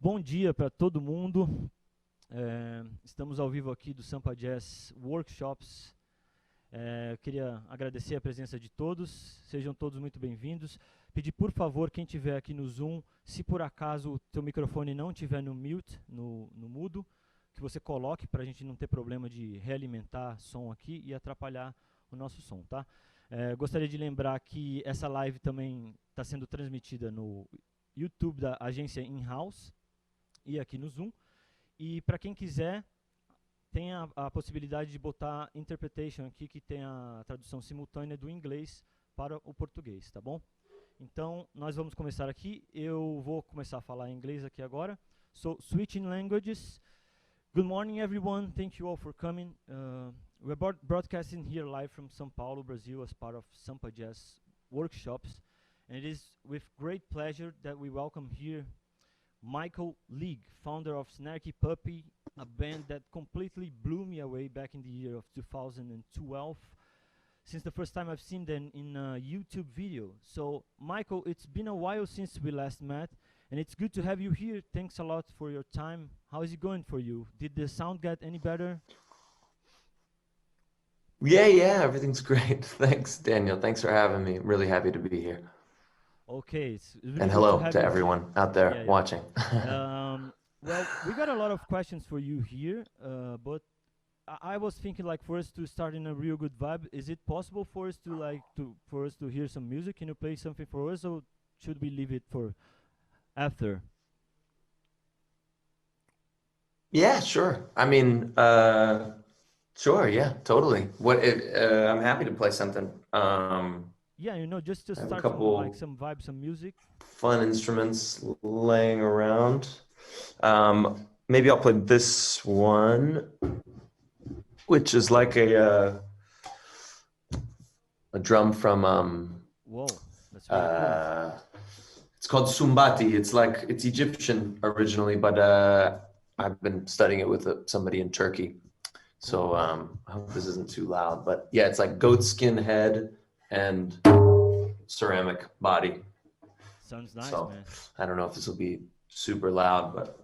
Bom dia para todo mundo. Estamos ao vivo aqui do Sampa Jazz Workshops. Eu queria agradecer a presença de todos. Sejam todos muito bem-vindos. Pedir, por favor, quem estiver aqui no Zoom, se por acaso o teu microfone não estiver no mute, no mudo, que você coloque para a gente não ter problema de realimentar som aqui e atrapalhar o nosso som, tá? Gostaria de lembrar que essa live também está sendo transmitida no YouTube da Agência Inhaus e aqui no Zoom. E para quem quiser, tem a possibilidade de botar interpretation aqui, que tem a tradução simultânea do inglês para o português, tá bom? Então, nós vamos começar aqui. Eu vou começar a falar em inglês aqui agora. So, switching languages. Good morning, everyone. Thank you all for coming. We're broadcasting here live from São Paulo, Brazil, as part of Sampa Jazz workshops. And it is with great pleasure that we welcome here Michael League, founder of Snarky Puppy, a band that completely blew me away back in the year of 2012, since the first time I've seen them in a YouTube video. So, Michael, it's been a while since we last met, and it's good to have you here. Thanks a lot for your time. How is it going for you? Did the sound get any better? Yeah, everything's great. Thanks, Daniel. Thanks for having me. I'm really happy to be here. Okay, it's really And good hello to have to you everyone out there watching. Well, we got a lot of questions for you here, but I was thinking, like, for us to start in a real good vibe, is it possible for us to hear some music? Can you play something for us, or should we leave it for after? Yeah, sure. I mean, sure. Yeah, totally. I'm happy to play something. Yeah, just to I have a start couple from like some vibe, some music. fun instruments laying around. Maybe I'll play this one, which is like a drum from Whoa, that's really cool. It's called Sumbati. It's Egyptian originally, but I've been studying it with somebody in Turkey. So I hope this isn't too loud, but yeah, it's like goat skin head and ceramic body. Sounds nice, so, man. I don't know if this will be super loud, but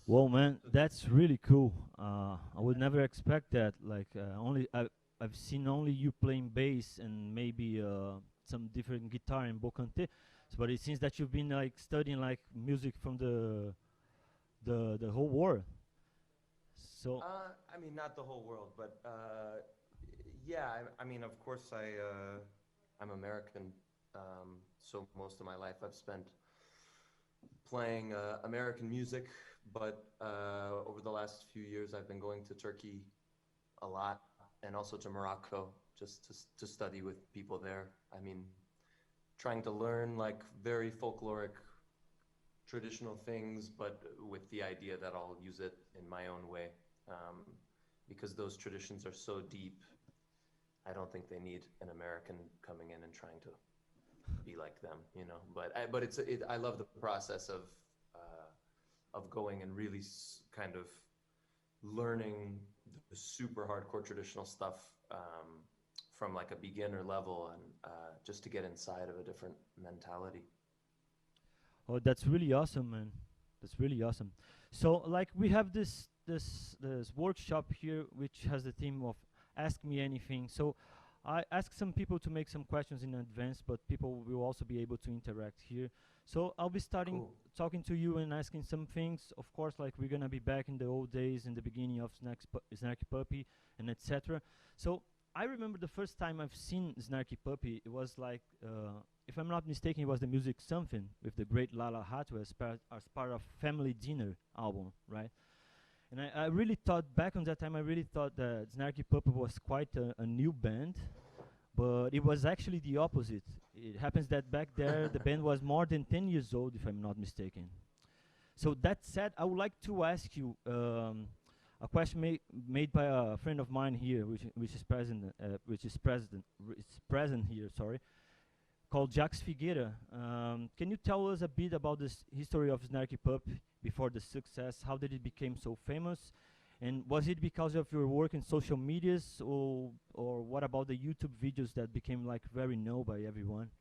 Whoa, man, that's really cool. I would never expect that. Like, I've seen only you playing bass and maybe some different guitar and bocante, but it seems that you've been like studying like music from the whole world. So I mean, not the whole world, but yeah. I mean, of course, I'm American, so most of my life I've spent playing American music. But over the last few years, I've been going to Turkey a lot, and also to Morocco, just to study with people there. I mean, trying to learn like very folkloric, traditional things, but with the idea that I'll use it in my own way. because those traditions are so deep. I don't think they need an American coming in and trying to be like them, you know. But I love the process of going and really kind of learning the super hardcore traditional stuff from like a beginner level, and just to get inside of a different mentality. Oh, that's really awesome, man. That's really awesome. So, like, we have this workshop here, which has the theme of "Ask Me Anything." So, I asked some people to make some questions in advance, but people will also be able to interact here. So, I'll be starting talking to you and asking some things. Of course, like, we're gonna be back in the old days, in the beginning of Snarky Puppy, and etc. So, I remember the first time I've seen Snarky Puppy. It was like, if I'm not mistaken, it was the Music Something with the great Lala Hatu as part of Family Dinner album, right? And I really thought, back on that time, I really thought that Snarky Puppy was quite a new band, but it was actually the opposite. It happens that back there, the band was more than 10 years old, if I'm not mistaken. So that said, I would like to ask you a question made by a friend of mine here, which is present here. Sorry, called Jacques Figueira. Can you tell us a bit about this history of Snarky Pup before the success? How did it become so famous? And was it because of your work in social medias, or what about the YouTube videos that became like very known by everyone?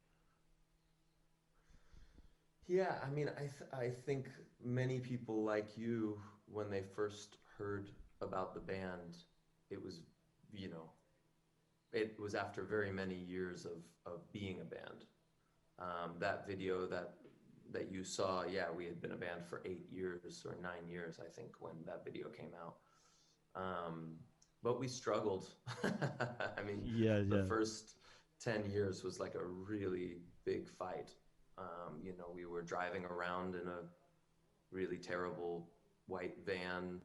Yeah, I mean, I think many people like you, when they first heard about the band, it was, you know, it was after very many years of being a band. That video that you saw, yeah, we had been a band for 8 years or 9 years, I think, when that video came out. But we struggled. I mean, the first 10 years was like a really big fight. You know, we were driving around in a really terrible white van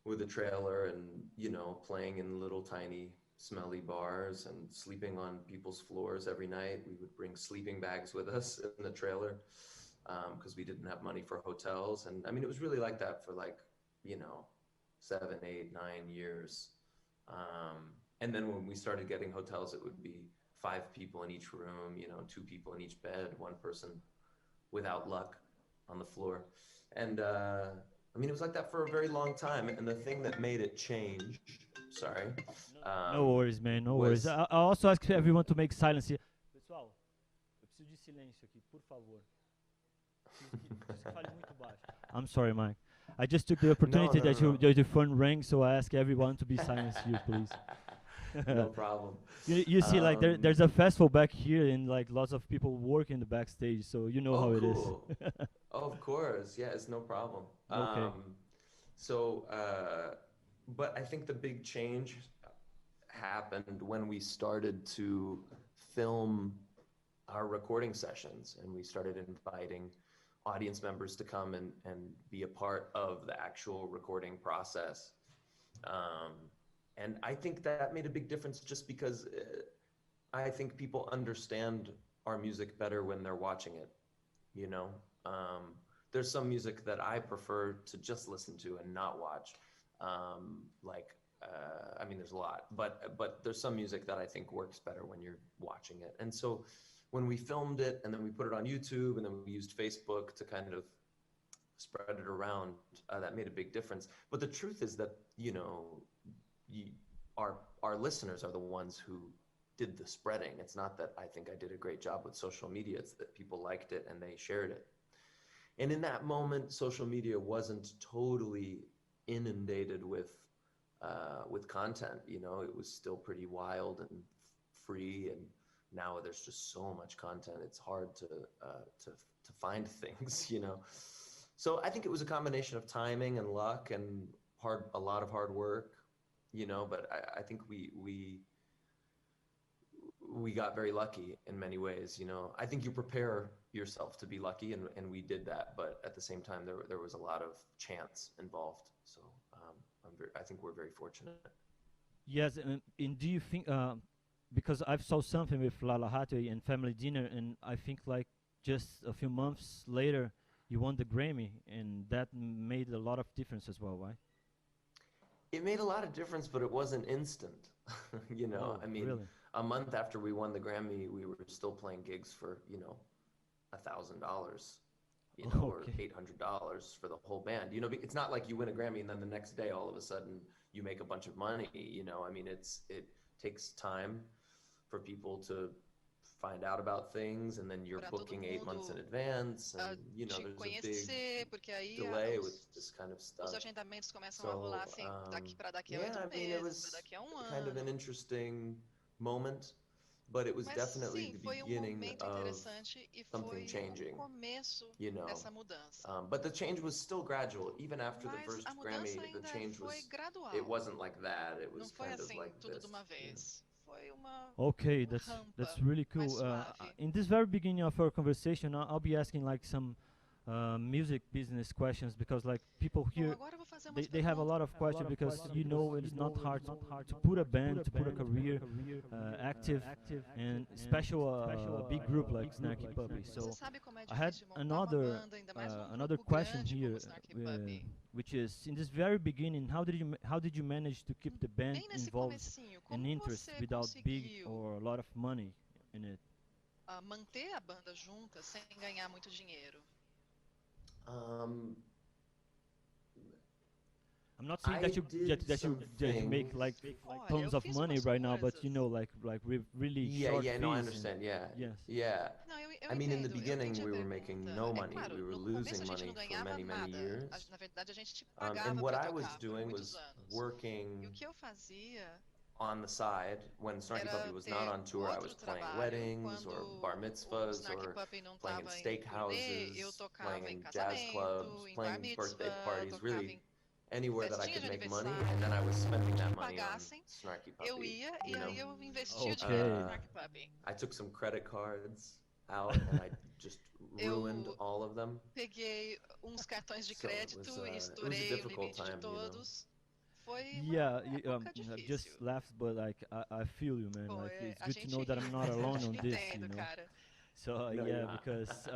with a trailer, and, you know, playing in little tiny smelly bars and sleeping on people's floors every night. We would bring sleeping bags with us in the trailer because we didn't have money for hotels. And I mean, it was really like that for like, you know, 7, 8, 9 years. And then when we started getting hotels, it would be 5 people in each room, you know, 2 people in each bed, 1 person without luck on the floor. And I mean, it was like that for a very long time. And the thing that made it change, sorry. No worries, man, no worries. I also ask everyone to make silence here. Pessoal, eu preciso de silêncio aqui, por favor. Preciso que fale muito baixo. I'm sorry, Mike. I just took the opportunity that your phone rang, so I ask everyone to be silent here, please. No problem. You see, like there's a festival back here, and like lots of people work in the backstage, so you know how it is. Of course, yeah, it's no problem. Okay. But I think the big change happened when we started to film our recording sessions, and we started inviting audience members to come and be a part of the actual recording process. And I think that made a big difference, just because I think people understand our music better when they're watching it, you know? There's some music that I prefer to just listen to and not watch. I mean, there's a lot, but there's some music that I think works better when you're watching it. And so when we filmed it, and then we put it on YouTube, and then we used Facebook to kind of spread it around, that made a big difference. But the truth is that, you know, our listeners are the ones who did the spreading. It's not that I think I did a great job with social media. It's that people liked it and they shared it. And in that moment, social media wasn't totally inundated with content. You know, it was still pretty wild and free. And now there's just so much content. It's hard to find things, you know. So I think it was a combination of timing and luck and a lot of hard work, you know. But I think we got very lucky in many ways, you know. I think you prepare yourself to be lucky, and we did that. But at the same time, there was a lot of chance involved. So I think we're very fortunate. Yes, and do you think, because I've saw something with Lala Hattie and Family Dinner, and I think like just a few months later, you won the Grammy, and that made a lot of difference as well, right? It made a lot of difference, but it wasn't instant. You know, Oh, I mean, really? a month after we won the Grammy, we were still playing gigs for, you know, $1,000, you know, or Okay. $800 for the whole band. You know, it's not like you win a Grammy and then the next day all of a sudden you make a bunch of money. You know, I mean, it takes time for people to find out about things, and then you're Para todo booking 8 months in mundo advance, and you know, te there's a big conhecer, porque aí delay with this kind of os stuff. agendamentos começam a rolar So, assim, daqui a yeah, 8 I mean, it meses, para was daqui a um kind of an ano. interesting moment, but it was Mas definitely sim, the foi um beginning momento of interessante e something foi o changing, começo you know. dessa mudança. But the change was still gradual. Even after the Mas first a mudança Grammy, the ainda change foi was, it gradual. wasn't like that. It Não was foi kind of assim, like tudo de this. uma You know? vez. Foi uma Okay, that's rampa really mais cool. suave. In this very beginning of our conversation, I'll be asking like some music business questions, because like people Bom, here, agora eu vou fazer umas they have a lot of questions, because you know it is not hard to put a band, to put a career active, and special a big group like Snarky Puppy. Você So sabe como é I had difícil montar uma banda, ainda mais another grupo question grande here, como Snarky Puppy. which is in this very beginning, how did you manage to keep the band Bem nesse involved comecinho, and como interest você without big conseguiu or a lot of money in it? manter a banda junta sem ganhar muito dinheiro? Um, I'm not saying I that you did that you make things- like Olha, tons eu of fiz money umas right now, but you coisas. know, like really yeah, short yeah, no, I fees understand. Yeah, yes. yeah. Não, eu I mean, in the entendo, eu beginning, entendi a we were pergunta. making no money. Claro, We were no começo losing a gente money não for ganhava many, many nada. years. Na verdade, a gente te And pagava what para I was tocar por doing muitos was anos. E working o que eu fazia on the side when Snarky era Puppy was not ter on tour. I outro was playing trabalho. weddings or Quando bar o mitzvahs Snarky or Puppy não playing in estava em turnê, eu steakhouses, tocava playing em in jazz clubs, casamento, em bar playing birthday mitzvah, parties, tocava really em anywhere that I festinha could de make money, aniversário. and then I was spending that Me money on pagassem, Snarky eu Puppy. ia e You know, aí eu investia o Okay. dinheiro no Snarky Puppy. I took some credit cards out and I just ruined Eu all of them. peguei uns cartões de So it crédito was, e it was a estourei o difficult limite de time, you know. todos. Foi Yeah, uma época I've just difícil. laughed, but like I feel you, man. Pô, Like it's a good to gente know that I'm ri, not mas eu alone te on this, entendo, you know. cara. No, So you're yeah, not. because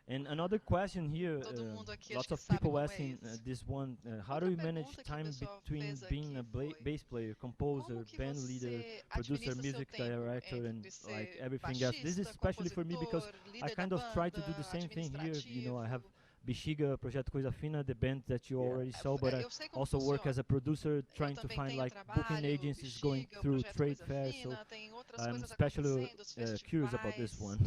and another question here, Todo mundo aqui lots acho que of sabe people como é asking isso. this one: how do Outra you manage pergunta que o time pessoal between fez being aqui a foi: bass player, composer, como que band leader, você producer, administra seu music tempo director, and entre like ser everything else? This is baixista, especially for me because compositor, I líder da kind of try to do the banda, same thing here. You know, I have administrativo? Bixiga, Projeto Coisa Fina, the band that you Yeah. already saw, but I Eu sei como also work as funciona. a producer, Eu trying to também find tenho like booking trabalho, agencies going Bixiga, o through projeto trade Coisa fairs. So Fina, tem outras I'm coisas especially acontecendo, os curious about this festivais. one.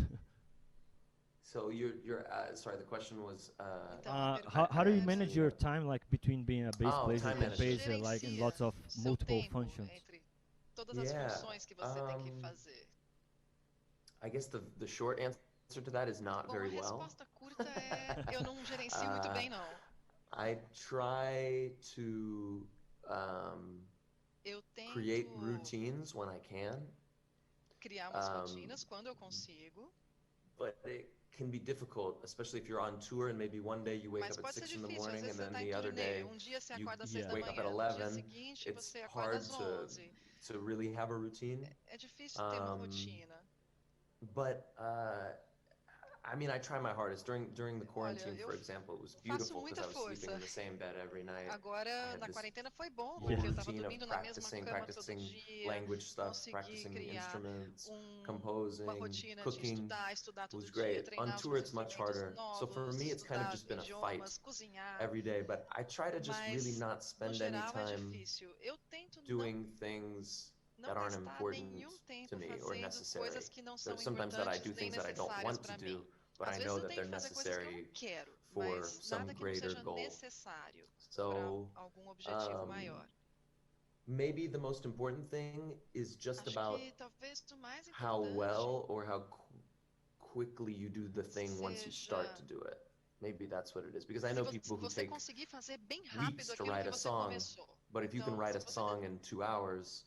So you're sorry, the question was Então, a How do you pergunta manage era your time like between being a bass Oh, player time and management. bass like in gerencia lots of o seu multiple tempo functions? entre todas as Yeah, funções que você tem que fazer? I guess the short answer to that is not Bom, very a well. resposta curta é: eu não gerencio muito bem, não. I try to Eu create tento routines when I can, criar umas um, rotinas quando eu consigo, but it can be difficult, especially if you're on tour and maybe one day you wake mas up at pode ser 6 in the difícil. Às morning vezes and você then está em the other turnê, day um dia você You- acorda às 6 yeah. da wake up at manhã, no dia 11. seguinte It's você acorda hard às to 11. to really have a routine. É difícil ter uma Um, rotina. But I mean, I try my hardest. During the quarantine, eu for example, it was faço beautiful muita because I was sleeping força. in the same bed every night. I Agora, had na this quarentena foi bom, whole porque eu estava routine of dormindo na mesma cama todo practicing dia, language stuff, consegui practicing criar instruments, uma composing, rotina de cooking. estudar It todo was dia, great. On treinar os tour, meus it's much instrumentos harder. So for novos, me, it's kind of estudar just been a fight idiomas, cozinhar, every day. But I try to just really mas not no spend any geral é time difícil. Eu tento doing things não that aren't gastar important nenhum to tempo me or fazendo necessary. coisas que não são There's sometimes that I importantes do nem things that I don't necessárias want to para do, mim. but Às I vezes know eu that tenho they're que fazer coisas que eu não necessary quero, for mas some nada que não greater seja goal. necessário So, para algum objetivo maior. maybe the most important thing is just Acho about que talvez o mais how importante well or how quickly you do the thing once you start seja to do it. Maybe that's what it is. Because I se know você, people who você take conseguir fazer bem weeks rápido to aquilo write que a você song, começou. but if you can Então, write se a você song in 2 hours,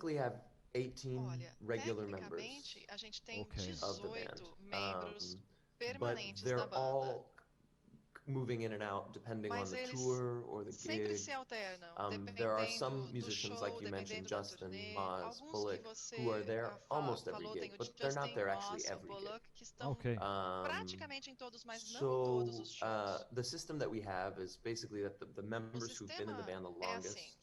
technically have 18 Olha, regular members tecnicamente, a gente tem Okay. of the band. 18 membros permanentes they're da banda. all moving in and out depending on Mas the eles tour or the sempre gig. se alternam, There are dependendo some do musicians, show, like you mentioned, dependendo da Justin, turnê. Maz, Alguns que Bullock, who você are there almost every falou, tem gig, o but they're not Justin, there o actually Moss, o every gig. Bullock, que estão Okay. praticamente em todos, mas não em todos os shows. The system that we have is basically that the O members who've been in the sistema band the é longest assim,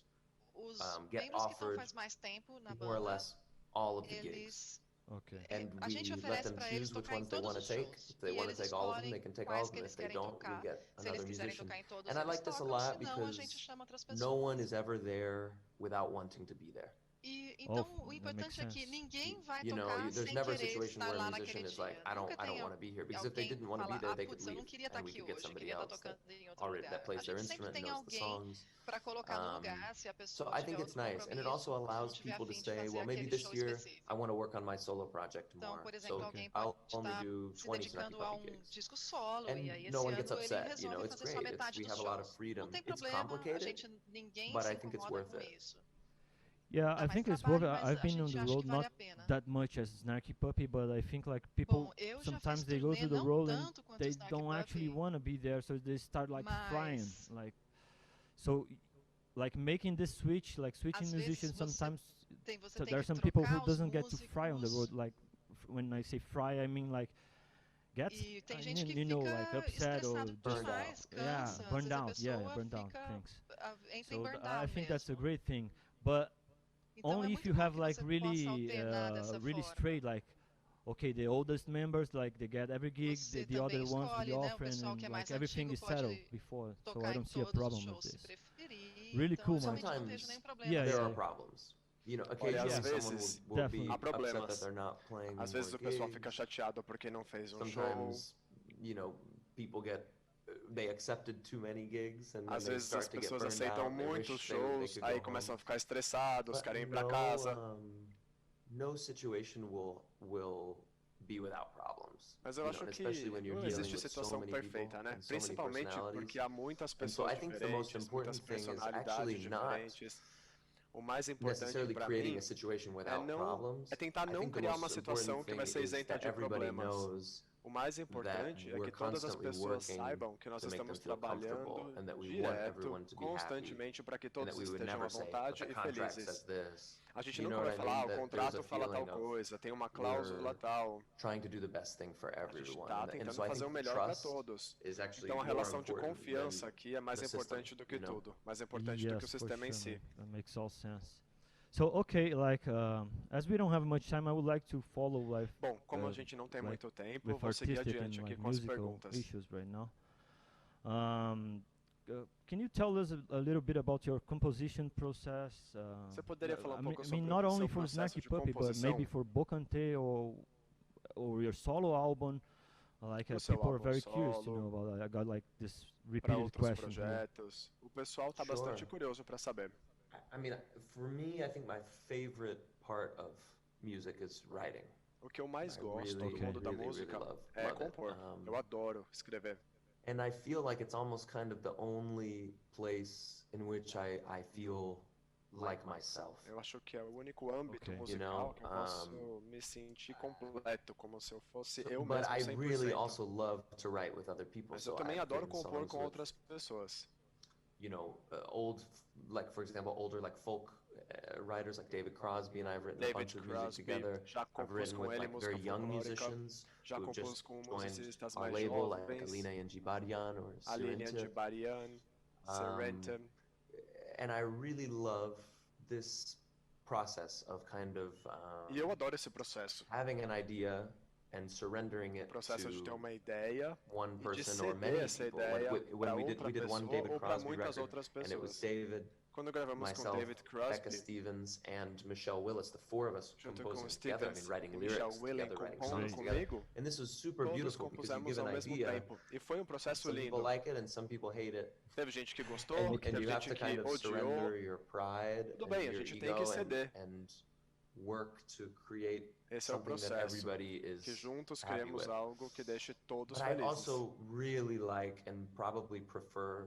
os get membros que estão offered faz mais tempo na more or banda, less all of the gigs. eles Okay. And a gente we let oferece them para eles choose which tocar em ones they todos want os to take. shows. If they E want to eles take all of them, escolhem they can take all quais of que them. eles If they querem don't, we tocar. get Se eles another quiserem musician. tocar em todos, And I eles like this a tocam, lot senão a gente because chama outras no one pessoas. is ever there without wanting to be there. E então Oh, o that importante makes é que sense. ninguém vai You know, tocar there's sem never a querer situation estar where a lá musician naquele is like, dia. Nunca I don't tem want to be here. Because if they alguém didn't want to be falar, there, they could putz, eu leave não queria estar and we aqui could get hoje, eu somebody queria estar else that tocando em outro already lugar. that plays A their gente sempre instrument and tem knows the alguém songs. para colocar no lugar, se a So pessoa I tiver think it's outro nice, and it compromisso, also ou não allows tiver a people to fim de say, fazer well, maybe aquele this show year específico. I want to work on my solo project Então, more. por exemplo, So alguém I'll pode only estar do se 20 Snarky dedicando a Puppy um gigs. disco solo, e aí And esse no one ano gets ele upset, you know, resolve it's fazer só great. metade We dos have a lot of shows. freedom. Não tem It's problema, a complicated, gente, ninguém but se I think it's incomoda worth com it. isso. Yeah, Dá I mais think it's trabalho, worth it. mas I've a been on gente the acha road que vale not a pena. that much as Snarky Puppy, but I think like people Bom, eu já fiz sometimes they go turnê to the não road and tanto quanto they Snarky don't actually Puppy, want to be there, so they start like frying, mas like so, like making this switch, like switching às vezes musicians. Sometimes você tem there are que some people who trocar os doesn't get to fry on the road. músicos. Like when I say fry, I mean like gets E tem gente que you know, like fica upset or estressado just Burned demais, out. yeah, cansa, às burned vezes a out. Yeah, pessoa burned out. fica, Thanks. entra em So I burnout think that's a mesmo. great thing, but Então é only if muito you bom have que like você possa really alternar dessa really forma. straight, like okay, the oldest members, like they get every gig, Você the other também ones escolhe, the né, o offering, pessoal and que é like mais everything antigo is settled pode before, so tocar I em don't see a todos os problem with shows se this. preferir. Really Então, cool, eu man. realmente não vejo Sometimes nenhum problema. Yeah, there yeah. are problems. You know, Olha, occasionally às someone vezes will be Definitely. há upset that problemas. they're not playing Às vezes more o pessoal fica gigs. chateado porque não fez um show. Sometimes, you know, people get they accepted too many gigs and then Às they vezes as start to get pessoas burned aceitam out. They muitos wish they shows, could aí go começam a home. ficar estressados, But querem ir pra casa. no situation will be without problems. Mas eu You acho know, and que especially when you're não dealing existe with so situação many people perfeita, né? and so many Principalmente personalities. porque há muitas And so I pessoas think the most diferentes, muitas important thing is personalidades actually not diferentes. O mais importante necessarily para creating mim a situation without não problems. é tentar I não think the criar most uma situação important que vai thing ser is isenta that de everybody problemas. knows O mais that importante é we're que todas as constantly pessoas working saibam que nós to make them estamos feel comfortable trabalhando and that we want direto, everyone to be happy constantemente, para que and that todos we would estejam à never say, but vontade the e contract felizes. says this. A gente You nunca know vai what I falar, mean? o That contrato there's a fala tal feeling of coisa, tem uma cláusula we're tal. trying to do the best thing for A gente everyone. está And tentando so I fazer o think melhor para trust todos. is actually Então a more relação de important confiança than aqui é mais the importante system, do que you know? tudo, mais importante do que o Yes, for sistema em sure, si. man. That makes all sense. So okay, like as we don't have much time, I would like to follow like Bom, como a uh, gente não tem like muito tempo, with vou seguir artistic adiante and aqui like com as musical perguntas. issues right now. Can you tell us a little bit about your composition process? Você poderia falar I um mean, pouco I mean, sobre not o only seu for processo Snarky de Puppy, but composição? maybe for Bocante or your solo album. Like O seu people are álbum very curious to solo, know about that. I got like this para repeated outros question here. projetos. O pessoal está bastante Sure. curioso para saber. I mean, for me, I think my favorite part of music is writing. O que eu mais I gosto really, do mundo da really, really música love é it. compor. Eu adoro escrever. And I feel like it's almost kind of the only place in which I feel like myself. Eu acho que é o único âmbito Okay. musical que eu posso me sentir completo, como se eu fosse eu But mesmo I 100%. really also love to write with other people. Mas eu So também I've adoro written compor songs com with, outras pessoas. you know, like for example, older like folk writers like David Crosby and I've written a David bunch of music Crosby, together. já I've compus written com with ele like música very young folclórica, musicians já who compus just com joined musicistas our mais label, like jovens, Alina Yanjibarian or Aline Surrenta. Andibarian, Serenta. And I really love this process of kind of E eu adoro esse processo. having an idea and surrendering O it processo de ter to uma ideia one e de person or ceder many essa people. ideia When para we outra did one pessoa David ou para Crosby muitas record, outras and it was pessoas. David, Quando gravamos com myself, David Becca Crosby, Stevens, and Michelle Willis, the four of us junto com composing together, I mean, Stevens writing e lyrics Michelle Willen together, writing compondo songs together. comigo, And this was super todos beautiful because you compusemos give ao an mesmo idea, tempo. E foi um processo some people lindo. like it and some people hate it. Teve gente que gostou, And teve you have gente to kind que of odiou. surrender your pride Tudo and bem, a your gente tem ego que ceder. and work to create Esse é o something that processo, everybody is que juntos happy criemos with. algo que deixe todos But I felizes. also really like and probably prefer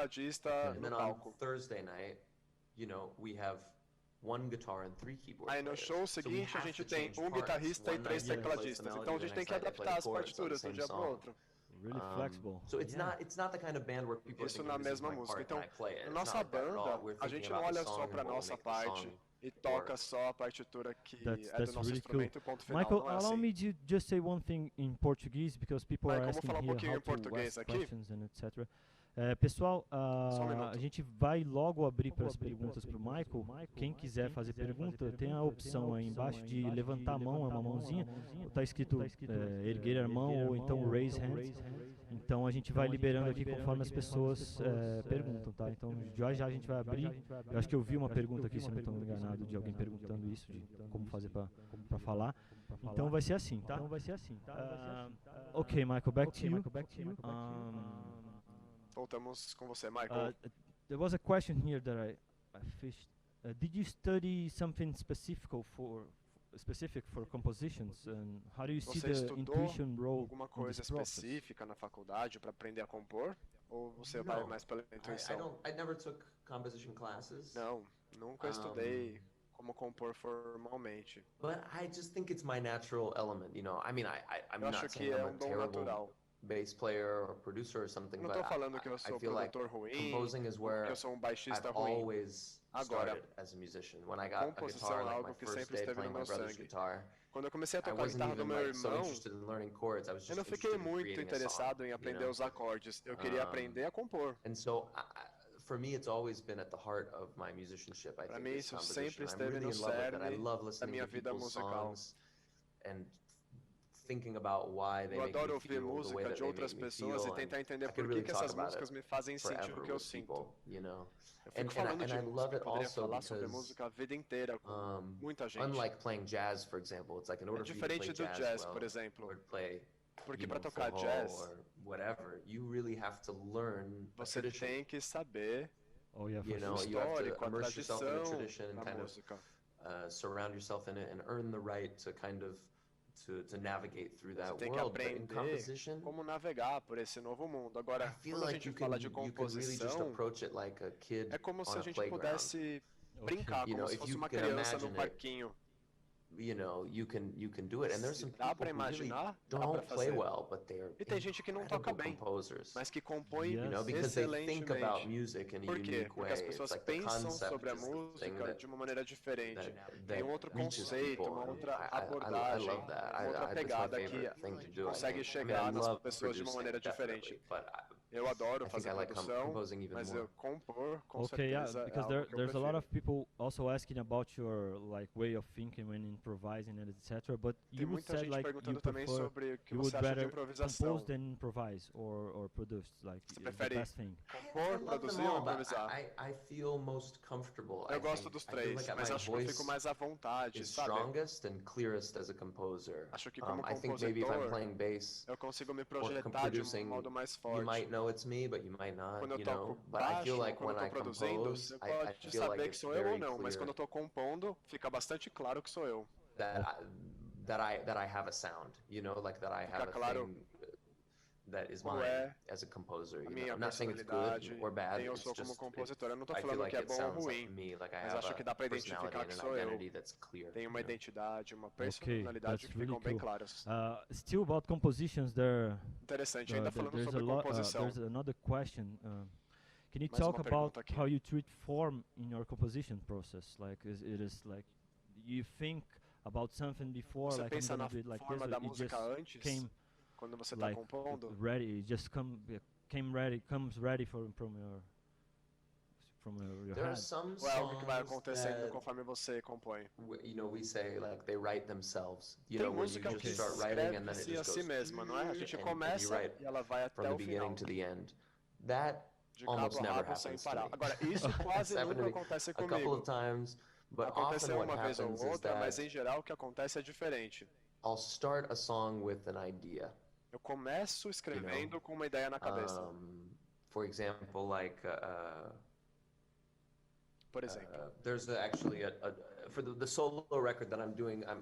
tecladista And no then on palco. Thursday night, you know, we have one guitar and three keyboard Aí no players. show So we seguinte a have gente to tem change um parts. guitarrista e One 3 night we play the tecladistas. melody, Então a the gente tem next que night they play adaptar the as chords on the partituras de um same dia pro song. outro. really flexible. So it's not the kind of band where people are Isso thinking na this is mesma my música. part Então, and I play it. na It's nossa not like that at all. banda, We're a thinking gente não about the olha só song pra and what will nossa make the parte song e toca work. só a partitura que That's é do nosso really cool. instrumento e ponto final. Michael, Não é allow assim. me to just say one thing in Portuguese because people are Vamos asking falar here pouquinho how em to português ask aqui? questions and etc. Pessoal, Só um a minuto. gente vai logo abrir para as perguntas para o Michael. Quem quiser fazer pergunta, tem a opção aí embaixo de levantar a mão, é uma mãozinha. Está escrito erguer a mão ou então raise hand. Então a gente vai liberando aqui conforme as pessoas perguntam, tá? Então já já a gente vai abrir. Eu acho que eu vi uma pergunta aqui, se não estou enganado, de alguém perguntando isso, de como fazer para falar. Então vai ser assim, tá? Ok, Michael, back to you. Voltamos com você, Michael. There was a question here that I fished. Did you study something specific for compositions, and how do you see Você the estudou intuition role alguma in coisa this process? específica na faculdade para aprender a compor? Ou você vai No. mais pela intuição? I never took composition classes. Não, nunca estudei como compor formalmente. But I just think it's my natural element, you know. I mean, I'm Eu acho not que saying é I'm a dom terrible natural. bass player or producer or something, Não but tô falando que eu I sou feel like produtor ruim, composing is que where eu sou baixista I've ruim. always Agora, started as a musician. When I got a composição guitar, é like algo my que first sempre day esteve no playing my meu brother's sangue. guitar, Quando eu comecei a I tocar a wasn't guitarra do even meu like so irmão, interested in learning chords. I was eu just não fiquei interested in muito creating a interessado song, em you aprender know? os acordes. Eu queria aprender a compor. And so, for me, it's always been at the heart of my musicianship. I Pra think mim, is isso composition. sempre I'm esteve really no in love with it. I cerne love da listening minha to vida people's musical. songs and thinking about why they Eu make adoro me ouvir feel the way música that de they outras make me pessoas e feel. tentar And entender I por could que really que talk essas about músicas it me fazem sentir forever o que eu with sinto. people, you know. Eu fico And falando I de love música, it eu poderia also falar sobre because, música a vida inteira com muita gente. unlike playing jazz, for example, it's like in É order for you to play diferente do jazz jazz, well, por exemplo, or play, porque you para know, tocar forró jazz, or whatever, you really have to learn a você tradition. tem que saber Oh yeah, You for know, o sure. you have to histórico, a immerse yourself in a tradição tradition and da kind of música. surround yourself in it and earn the right to kind of to navigate through Você that tem que world. But in aprender composition, como navegar por esse novo mundo. I Agora, feel quando a like gente fala de you can really just composição, approach it like a kid é como se on a a gente playground. pudesse brincar, You como know, se if fosse you uma can criança imagine num it, parquinho. you know, you can do it. And there's some Dá people pra who really imaginar, dá pra don't play fazer. well, but they are E tem gente que não toca incredible bem, composers. mas que compõe Yes. You know, because they think about excelentemente. music in a Por quê? unique Porque way. as It's pessoas like the pensam concept sobre a is the thing música that de uma maneira diferente. Tem um outro reaches conceito, people, uma and outra I abordagem, love that. uma outra It's my pegada que favorite thing to do. I consegue think. I mean, chegar I nas love pessoas de uma producing, maneira diferente. definitely, but Eu adoro I think fazer I like produção, composing even mas more. eu compor com Okay, yeah, certeza é because algo que eu there's a lot prefiro. of people also asking about your like way of thinking when improvising and etc. But Tem you would muita say gente like you perguntando também prefer sobre o que you você would acha de rather improvisação. compose than improvise or produce, like Você the prefere best thing. compor, I love them produzir ou all, but improvisar? I feel most comfortable. I Eu gosto think. dos I feel três, like mas my acho que eu fico voice mais à vontade, is sabe? strongest and clearest as a composer. Acho que como I think maybe if I'm compositor, playing bass eu consigo me or projetar de um producing, modo mais you forte. might know it's me, but you might not, Quando eu you toco know. But I feel baixo, like quando when eu I tô produzindo, compose, você I pode feel like saber que it's sou eu ou very não, mas quando clear eu tô compondo, fica bastante claro que sou eu. that I have a sound, you know, like that I have a claro thing that is qual mine é as a composer. a You know, minha I'm not saying it's personalidade, good or bad. quem eu It's sou como just compositor. Eu não tô I feel falando like que é it bom ou sounds like ruim, me, like I mas have acho que dá a pra personality identificar que and an sou eu. identity that's clear. Tem uma you know? identidade, uma Okay, personalidade that's que really ficam bem cool. claras. Still about compositions, Interessante, ainda falando there's sobre composição. there's another question. Can you Mais talk uma about pergunta aqui. how you treat form in your composition process? Like, it is like you think about something before, Você like I'm pensa gonna na do it like this, forma or da it just música antes, came quando você tá like compondo? ready? It just comes ready from your There are head. some Ou é algo que vai songs acontecendo that, conforme você compõe? you know, we say like they write themselves. You Tem know, where you música just que start writing and then it escreve-se a just si goes mesma, não é? A gente and you começa write e ela vai from até the o beginning final, to the end. That de almost cabo a never rabo sem happens to parar. me. Agora, isso quase It's happened to nunca me acontece a couple comigo. of times, but often Aconteceu what uma vez ou happens is outra, mas that em geral o que acontece é diferente. I'll start a song with an idea. Eu começo escrevendo com uma ideia na cabeça. For example, like Por exemplo, there's actually for the solo record that I'm doing. I'm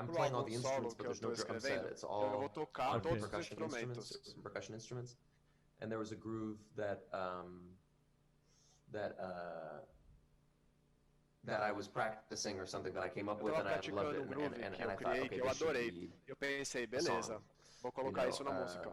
pro playing all the álbum solo instruments, que but eu there's no estou drum set. escrevendo, It's eu all vou tocar Okay. todos os percussion instrumentos. instruments. Some percussion instruments, and there was a groove that I was practicing or something that I came up Eu with, tava and I loved praticando it, um groove and que I eu thought, criei, okay, que eu this should adorei. be Eu pensei, a beleza, song. vou You colocar know, isso na música.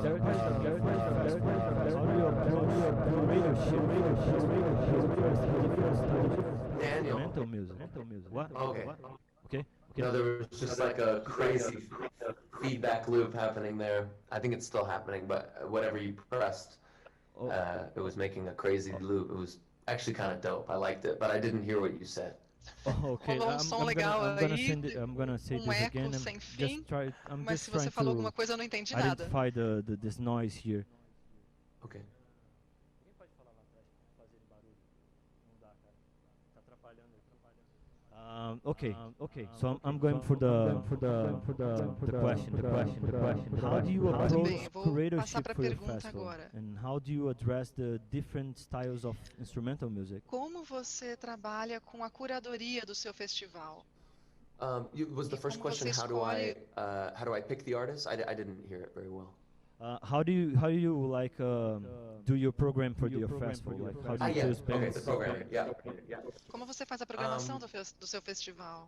How do you approach Daniel. Instrumental music. What? Okay. Okay. No, there was just like a crazy feedback loop happening there. I think it's still happening, but whatever you pressed, it was making a crazy loop. It was actually kind of dope. I liked it, but I didn't hear what you said. Oh, okay. Rolou som legal aí, I'm gonna say this eco again. sem fim, I'm mas just se você trying falou to alguma coisa eu não entendi nada. identify this noise here. Okay. Okay. So I'm going for the question. How do you approach bem, vou passar curatorship pra for your pergunta festival? agora. And how do you address the different styles of instrumental music? Como você trabalha com a curadoria do seu festival? Was the first como question você how do I pick the artist? I didn't hear it very well. How do you like do your program for your festival? Like how do you Yeah. choose Okay, bands? the programming. Yeah. Como você faz a programação do seu festival?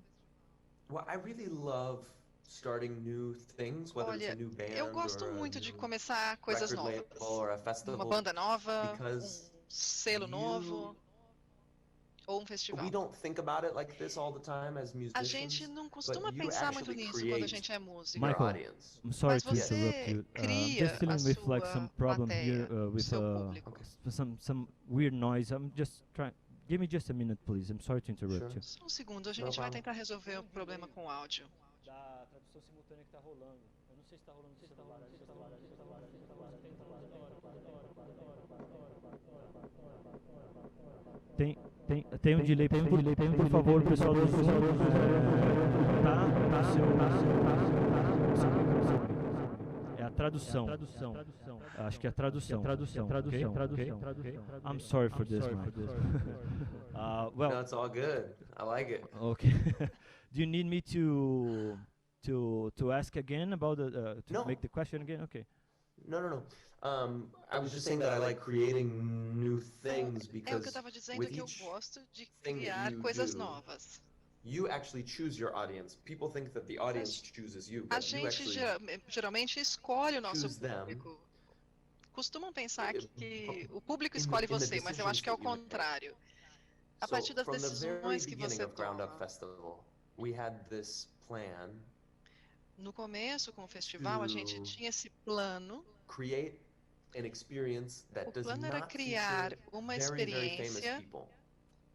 Well, I really love starting new things, whether it's Olha, a new band eu gosto or a muito de new começar coisas record novas. label or a festival. Uma banda nova, because selo novo, ou um festival. We don't think about it like this all the time as A musicians. gente não costuma but you pensar muito actually nisso quando a create gente é músico. your Michael, audience. I'm sorry Mas to interrupt você you. I'm cria just dealing a with like sua some problem here plateia, with seu público. some weird noise. I'm just trying. Give me just a minute, please. I'm sorry to interrupt Sure. you. Só um segundo, a No gente vai problem. tentar resolver o problema com o áudio. Da tradução simultânea que tá rolando. Eu não sei se tá rolando no celular. Tem um delay, por favor, pessoal do Zoom. É a tradução. Acho que é a tradução. Okay? I'm sorry for this, Michael. Well, No, it's all good. I like it. okay. Do you need me to ask again about the to No. make the question again? Okay. No. I was just saying that I like creating new things É o que eu because estava dizendo, with que eu each gosto de thing that criar you coisas do, novas. you actually choose your audience. People think that the audience chooses you, A but you gente actually geralmente escolhe o nosso choose them. público. Costumam pensar que o público in escolhe the você, mas eu acho que é o decisions that you make. contrário. A So partir das from the very decisões que beginning você of Ground Up toma. Festival, we had this plan No começo, com o festival, a gente to tinha esse plano. create an experience that O does plano era not criar feature uma very famous experiência people.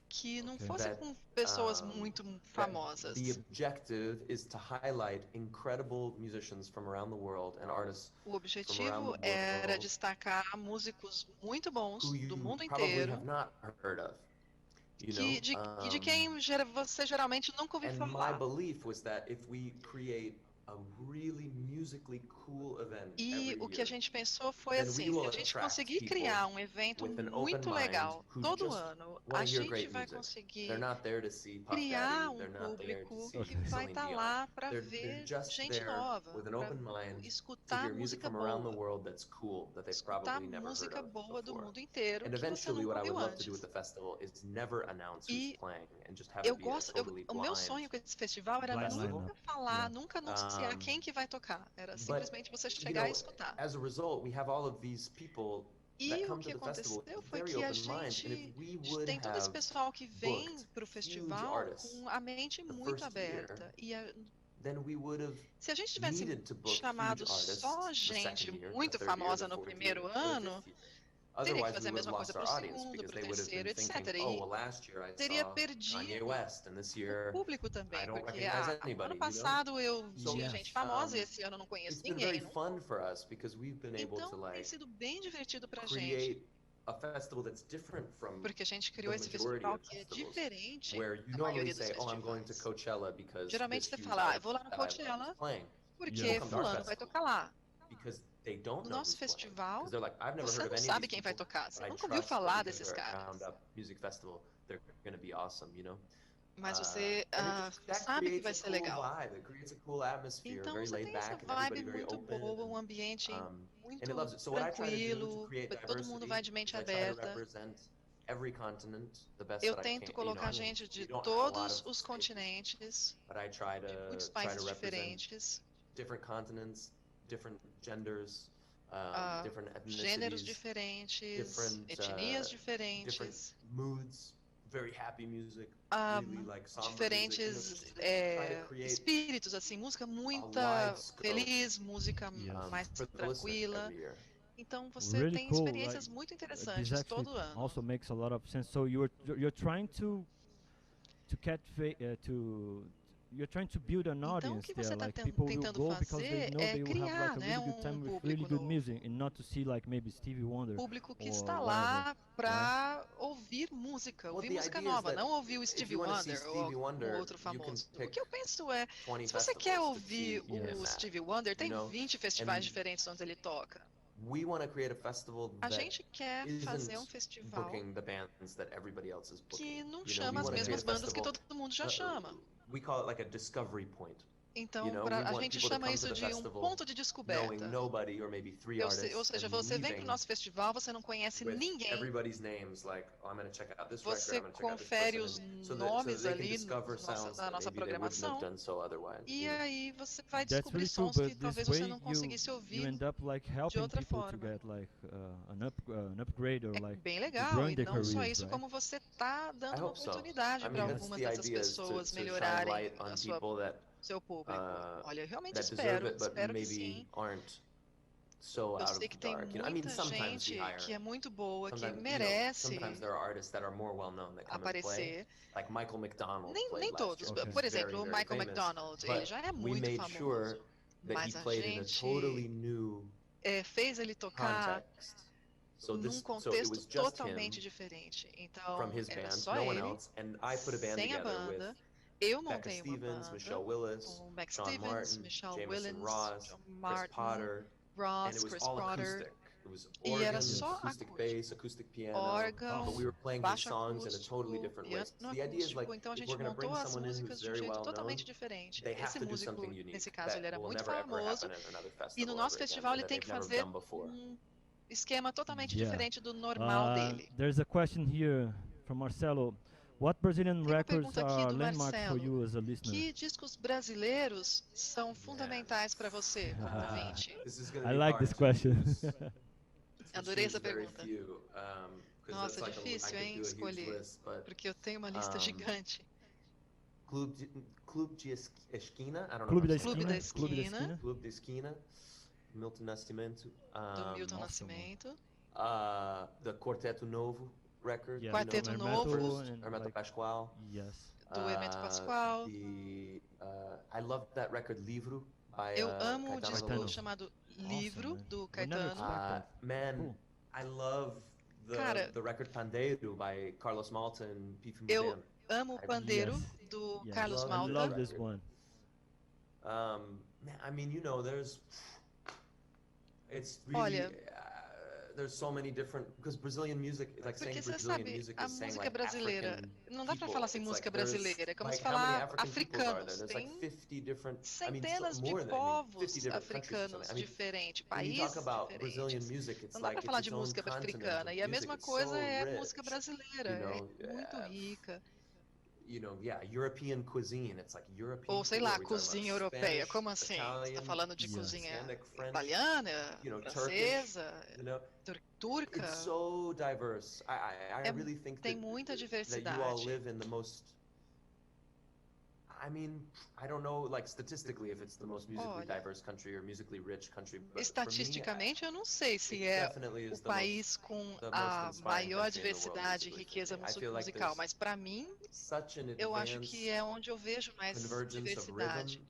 que não Okay. fosse That, com pessoas um, muito That famosas. the objective is to highlight incredible musicians from around the world and artists O objetivo the era world destacar músicos muito bons who do you mundo probably inteiro, have not heard of. You que de quem você geralmente nunca ouviu and my falar. belief was that if we create a really musically cool event E every o que a year, gente pensou foi then assim, we will se a gente attract conseguir people criar um evento with an open muito mind legal who todo just ano, wanna a hear gente great vai music. conseguir They're not there to see Puff criar Daddy, um they're not there to público see que vai Celine estar Dion. lá para They're ver just gente there nova, with an para open mind to escutar hear music música from around the boa, world that's cool, that they've escutar probably never heard música of boa do before. mundo inteiro And que você eventually nunca what I would ouviu love to do with antes. the festival is never announce who's E playing and just have eu it be a gosto, totally o meu blind sonho com esse festival era Blind nunca lineup. falar, Yeah. nunca anunciar quem que vai tocar. Era simplesmente você chegar e escutar. As a result, we have all of these people that E o come que to the festival aconteceu foi very que a open minds, and if gente we would tem todo esse have pessoal que vem booked para o huge festival artists com a mente the muito first year, aberta. then we would have Se a gente tivesse needed to book chamado huge artists só the gente second year, muito the third year, famosa the no fourth primeiro year, or the ano, fifth year. teria que Otherwise, fazer we a would mesma have coisa lost para our o audience segundo, because para o they would have been terceiro, thinking, etc. oh, E well, last year I teria saw Kanye perdido West, and this o year público I também, don't porque recognize anybody, ano you know? passado eu So, tinha Yes. gente famosa e esse ano eu não conheço It's been ninguém. very fun for us because we've been able to Então tem like sido bem divertido pra gente, create a festival that's different from porque a gente criou the esse majority festival of que é festivals, diferente where you da normally maioria dos say, oh, I'm going to festivais. Coachella because Geralmente this você huge fala, eu artist vou lá no that I love is Coachella playing. porque Yeah. Come to our fulano vai festival. tocar lá. Because they don't No know nosso who's playing. festival, 'Cause they're like, I've never você heard não of any sabe of quem these vai people, tocar, você but I nunca ouviu trust that falar because desses they're at caras. Ground Up Music Festival, they're going to be awesome, you know? Mas você That sabe que creates vai a ser cool legal. vibe. It creates a cool atmosphere, Então very você laid tem essa back, and everybody vibe very muito open. boa, um ambiente And it muito loves it. So what I try to do to tranquilo, create todo mundo vai de diversity mente is I try to aberta. represent every continent the best Eu that I tento can. colocar I mean, gente we de don't have a lot todos of os space, continentes, but I try de muitos to países represent diferentes, different continents, different genders, different gêneros ethnicities, diferentes, different, etnias different diferentes, moods, very happy music, ah, really like somber diferentes music, just to try to create espíritos, assim, música a muita wide scope, feliz, música Yes. mais for the listener tranquila. every year. Então você Really tem cool. experiências muito This interessantes actually todo ano. also makes a lot of sense. So you're trying to you're trying to build an Então o audience que there, você está like people will tentando go because they fazer know é they will have criar, like a né, really good time with público really good novo. music and not to see like maybe Stevie Wonder. Público que or está whatever, lá para ouvir música, Well, ouvir the música idea is nova, that não ouvir o if Stevie you wanna see Wonder ou Stevie algum Wonder, outro you can famoso. O pick que eu penso é, 20 se você quer festivals to ouvir see o him at, Stevie Wonder, tem you know? 20 festivais And diferentes onde ele toca. we want to create a festival A that gente quer fazer um isn't festival booking the bands that everybody else is que booking. não You know, chama we as wanna create mesmas a bandas que festival, todo mundo já chama. we call it like a discovery point. Então, You know, we a want gente people to chama come isso to the de um festival ponto de knowing descoberta. nobody or maybe three Ou artists seja, and você vem para o leaving nosso festival, você não conhece with ninguém. everybody's names, like, oh, I'm going to check out this record, Você I'm going to check out this confere person, os and so nomes they can ali discover sounds na that nossa maybe they wouldn't have programação. done so otherwise. E you know. aí você vai That's descobrir really cool, sons que but this talvez você way não conseguisse you ouvir end up like de helping outra people to forma. get like an upgrade or É like bem to legal, growing e their não só careers, isso, right? como você está I dando uma hope so. oportunidade I para mean, that's algumas the dessas idea is pessoas to shine melhorarem light on a people that seu público. Olha, eu realmente that deserve it, but espero que maybe sim. aren't so Eu out sei of que the tem dark. You know, I mean, muita sometimes we gente hire. que é muito boa, que Sometimes, merece sometimes there are artists that are more well known that come and play. aparecer. Like Michael McDonald Nem played last todos. year. Okay. Por He's exemplo, o very, very Michael famous, McDonald, but ele já é we muito made famoso. sure that he Mas a played in a gente totally new fez ele tocar context. So num it was contexto just him totalmente diferente. Então, from his era band, só no one ele, else, and I put a band sem a together banda. with Eu Becca montei uma Stevens, Michelle banda Willis, com Max Sean Stevens, Martin, Michelle Jameson Willens, Ross, John Chris Martin, Potter, and Ross, it was Chris all Potter. acoustic. It was E era organ, só acoustic acústico. bass, acoustic piano, Órgão, but we were playing his baixo songs in a totally acústico, different way. piano So the idea is acústico. like, Então a if gente we're going to bring montou as someone in who's músicas de um very jeito well known, totalmente diferente. they have Esse to do músico, something unique nesse caso, ele that era will muito never ever famoso. happen at another E festival no nosso ever festival again, ele that tem que they've never fazer done before. esquema totalmente Yeah. diferente do normal dele. There's a question here from Marcelo. What Brazilian Tem uma records pergunta aqui are do landmark for Marcelo. you as a listener? Que discos brasileiros são fundamentais para você, como ouvinte? This is gonna I be like hard this to question. choose- to Adorei choose essa very pergunta. few, 'cause Nossa, that's like I difícil, could hein, do a huge escolher. list, but Porque eu tenho uma lista Um, gigante. Clube de Esquina, I don't know Clube how da to say Clube that. da Esquina. Clube da Esquina. Esquina. Clube da Esquina, Milton Nascimento, Do Milton nossa, Nascimento. the Quarteto Novo record, Yeah, Quarteto Hermeto Novo. and, Hermeto like, Pascoal. yes. Do Hermeto Pascoal. I love that record Livro by Eu amo o Caetano disco Veloso. chamado Awesome, Livro, man. do We never Caetano. expect- Man, Cool. I love Cara, the record Pandeiro by Carlos Malta and Pife eu Modeno. amo o pandeiro Yes. do Yes. Carlos Love I Malta. love this record. one. Man, I mean, it's Olha, really, there's so many different, because Brazilian music, like saying Porque você Brazilian sabe, music a is saying música like brasileira, African não dá pra people. falar assim It's música like there's, brasileira, é como like, se how many falar African peoples are there? africanos. There's like Tem 50 different, centenas de more than, 50 povos different countries or africanos something. I mean, diferentes, when you países talk about Brazilian diferentes. music, it's Não dá like pra falar it's de its own música continent africana. of E a music. mesma It's coisa so é rich, música brasileira. you know, É muito rica. European cuisine, it's like European Ou sei food, lá, are we talking about cozinha europeia. Spanish, Como assim? Você tá Italian, falando de Yes. cozinha Icelandic, French, italiana, Turkish, francesa, you know? turca? It's so diverse. I really think Tem muita that you all diversidade. live in the most. I mean, I don't know, like statistically, if it's the most musically Olha, diverse country or musically rich country, but for me, estatisticamente, eu não sei se it é definitely is o the most, país com the a most inspiring maior country in the world diversidade e musically for riqueza me. I feel like musical, there's mas para mim, such an eu acho que advanced é onde eu vejo mais convergence of diversidade. rhythm,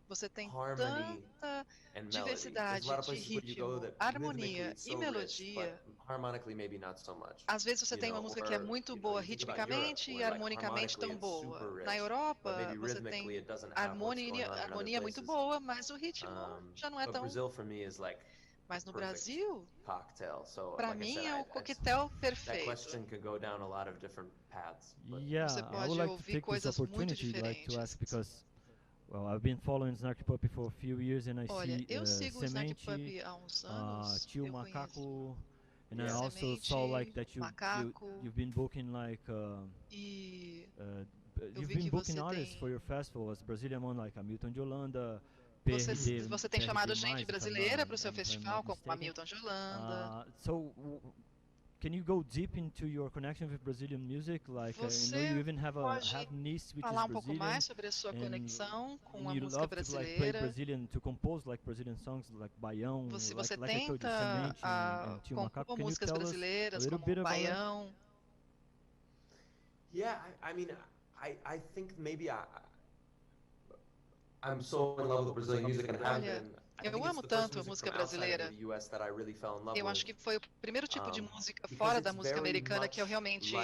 Você tem harmony, tanta and melody. There's diversidade a lot of de places where you go ritmo, that harmonia rhythmically it's e so rich, melodia. but harmonically maybe not so much. Às vezes você You tem uma know, música que é or, muito you know, boa you think about Europe, ritmicamente e where, like, harmonicamente tão harmonically it's boa. super rich, Na but Europa, maybe você rhythmically tem it doesn't have what's going on in other harmonia muito places. boa, mas o ritmo já não é But tão... Brazil for me is like Mas no perfect Brasil, cocktail. So para like I mim, said, é o that coquetel perfeito. question could go down a lot of different paths. But Yeah, Você I pode would like to ouvir take this coisas muito opportunity like to diferentes. ask because, well, I've been following Snarky Puppy for a few years and I Olha, see eu sigo o Snack Semente, Puppy há uns anos. Tio Eu conheço Macaco, and I Yeah. also saw like that Macaco, you've been booking like e you've vi been que booking você artists tem- for your festival as Brazilian one like Hamilton de Holanda, Você tem chamado gente mais, if I'm brasileira para o seu not festival, como mistaken. Hamilton de Holanda. Can you go deep into your connection with Brazilian music? Like, I know Você you even have pode niece which is falar um pouco Brazilian, mais sobre a sua conexão com a you música love to like play brasileira. Brazilian, to compose like Brazilian songs like Baião, Você like I told you, tenta Semente and Tio Macaco. compor Can you músicas tell us brasileiras, a little como bit about that? Baião. Yeah, I mean, I think maybe I'm so in love with Brazilian music and have Olha, been. eu amo tanto a música brasileira. Eu acho que foi o primeiro tipo de música fora da música americana que eu realmente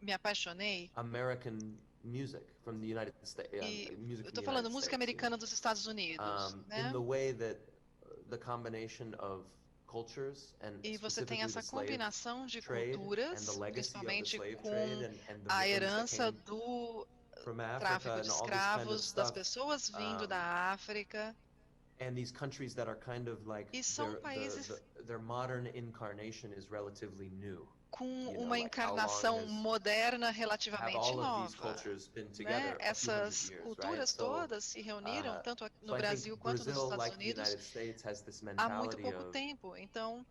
me apaixonei. American music from the United States. E eu tô falando música americana dos Estados Unidos, né? In the way that the combination of cultures and E você tem essa combinação de trade culturas, and the legacy of the principalmente slave com trade and the a victims that herança came do from Africa tráfico de and all this kind of escravos, das stuff. pessoas vindo da África. And these countries that are kind of like E são países their modern incarnation is relatively new. com You know, uma like encarnação how long moderna have relativamente all of these nova. cultures been Né? together a few Essas hundred years, culturas right? So, todas se reuniram tanto no I Brasil think quanto nos Brazil, Estados like the Unidos United States, has this há muito mentality pouco of tempo. Então,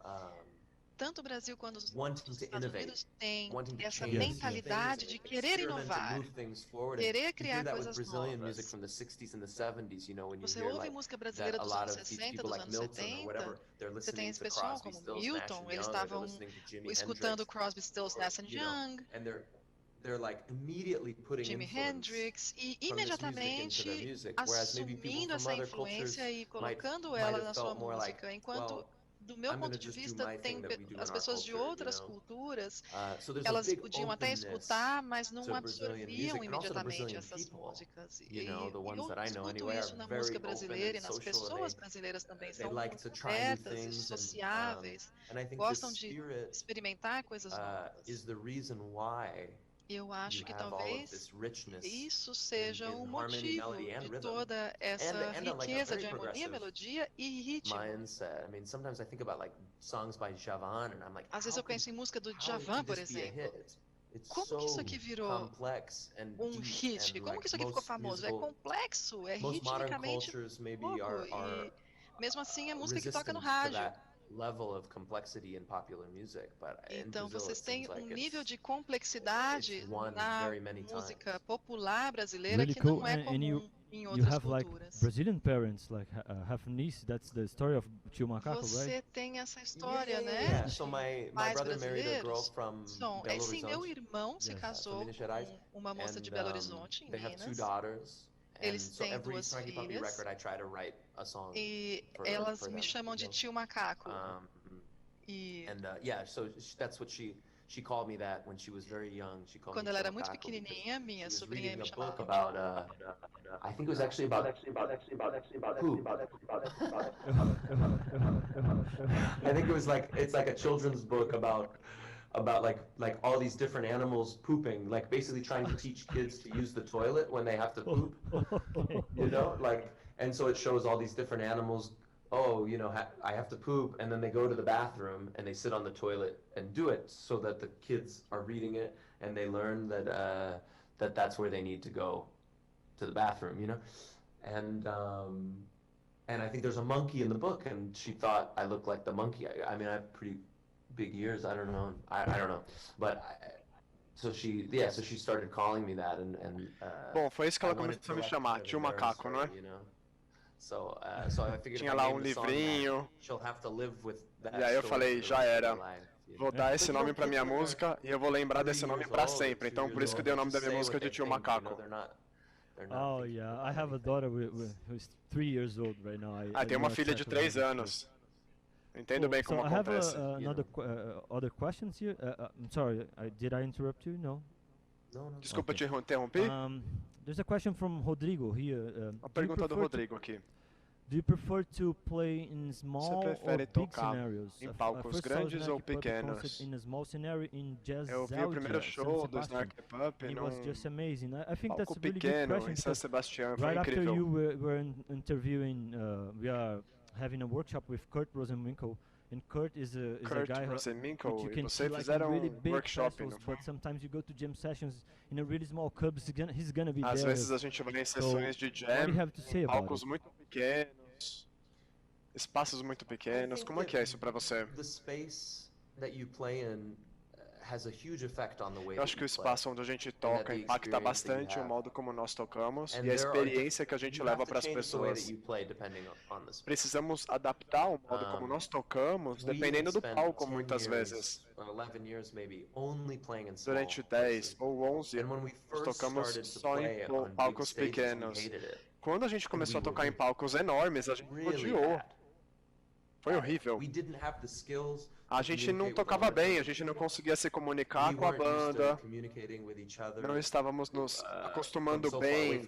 tanto o Brasil quanto os wanting to Estados innovate, Unidos têm wanting to essa change mentalidade things de and querer experiment and inovar, move things forward. querer And you hear criar that with coisas Brazilian novas. music from the 60s and the 70s, you know, when you Você hear ouve like música that brasileira a dos lot anos of these 60, people dos like anos Milton or 70, whatever, they're você tem listening esse to pessoal Crosby, como Stills, Nash Milton, and eles Young, or they're estavam listening to Jimi escutando Hendrix, Crosby, Stills, or, Nash and you know, Young, and they're like immediately putting Jimi influence Hendrix, e from this music into their imediatamente music, whereas maybe people assumindo from essa other cultures influência e might colocando ela have na sua felt more like, música, enquanto well, do meu I'm gonna ponto de just do vista, my thing that we do as in our pessoas de culture, you outras know? culturas, So there's a elas big podiam até openness escutar, mas não to Brazilian absorviam music and also to imediatamente Brazilian essas people. músicas. You know, the E ones eu that I know escuto anyway are isso na very música open brasileira and e nas social pessoas and brasileiras também, they são like muito to try new abertas e things sociáveis, and I think this gostam de spirit experimentar coisas novas. is the reason why Eu acho you que have all of talvez this richness isso seja in o harmony, motivo melody, and de rhythm. toda essa Like a riqueza very de harmonia, progressive melodia e ritmo. mindset. I mean, sometimes I think about like songs by Javan and I'm like, Às vezes eu penso em música do how Djavan, could por this be a exemplo. hit? It's Como que isso so aqui virou complex and um deep hit? and Como like que isso aqui ficou famoso? É complexo, é most modern ritmicamente cultures maybe louco. are E mesmo assim é música que toca no resistant to rádio. that level of complexity in popular music, but in Então Brazil vocês it seems têm like nível it's de complexidade won na very many música times. popular brasileira Really que cool. não é And comum em you outras have like culturas. Brazilian parents, like half niece. That's the story of Tio Macaco, Você right? tem essa história, né? Yeah. So my Pais brother married a girl brasileiros. from É Belo sim, meu Horizonte. irmão se Yes. casou From Minas Gerais. com uma moça de Belo Horizonte, em They have 2 Minas. daughters. And Eles so têm every 2 Snarky Puppy filhas. record I try to write a song E for elas them, me chamam you de know? tio Macaco. E Yeah, so that's what she called me that when she was very young. She called quando me ela era Tio muito Macaco pequenininha, because minha she was sobrinha reading me a book chamava. about I think it was actually about poop. I think it was like it's like a children's book about like all these different animals pooping, like basically trying to teach kids to use the toilet when they have to poop. Okay. You know, like, and so it shows all these different animals. Oh, you know, I have to poop, and then they go to the bathroom and they sit on the toilet and do it, so that the kids are reading it and they learn that that's where they need to go, to the bathroom, you know, and I think there's a monkey in the book, and she thought I looked like the monkey. I mean, I have pretty big ears. I don't know. I don't know, but. So she started calling me that, and Bom, foi isso que I ela wanted começou a me to chamar, let tio her learn Macaco, não é? you know? So I figured Tinha if I lá name the song livrinho. that, she'll have to live with that E aí eu story falei, for the já rest of era. her life, you Vou know? dar esse nome pra minha música e eu vou lembrar desse nome pra sempre. Então por isso que eu dei o nome da minha música de tio Macaco. Oh yeah, I have a daughter who's 3 years old right now. Tem uma filha de 3 anos. Entendo bem como so acontece. I have another other questions here. I'm sorry, did I interrupt you? No. No. Desculpa Okay. te interromper. There's a question from Rodrigo here. A pergunta do Rodrigo aqui. Do you prefer to play in small Você or prefere big tocar scenarios? em palcos grandes ou pequenos? In a small scenario in Jazz Eu vi o primeiro show do Snarky Puppy It num was just amazing. I think that's palco a really good pequeno question em São because Sebastião. Foi right after incrível. you were interviewing, we are having a workshop with Rosenwinkel. And Kurt is a guy Rosenwinkel, you can você see like fizeram in really big workshop, festivals, não foi? but sometimes you go to jam sessions in a really small club. He's gonna be Às there. vezes a gente vai em sessões de What do you jam, have to say em about palcos it? muito pequenos, espaços muito pequenos. Como é que é isso pra você? The space that you play in has a huge effect on the way Eu acho que o espaço onde a gente toca impacta bastante o modo como nós tocamos e a experiência que a gente leva para as pessoas. Precisamos adaptar o modo como nós tocamos dependendo do palco, muitas vezes. Durante 10 ou 11 anos, nós tocamos só em palcos pequenos. Quando a gente começou a tocar em palcos enormes, a gente odiou. Foi horrível. A gente não tocava bem, a gente não conseguia se comunicar com a banda, não estávamos nos acostumando bem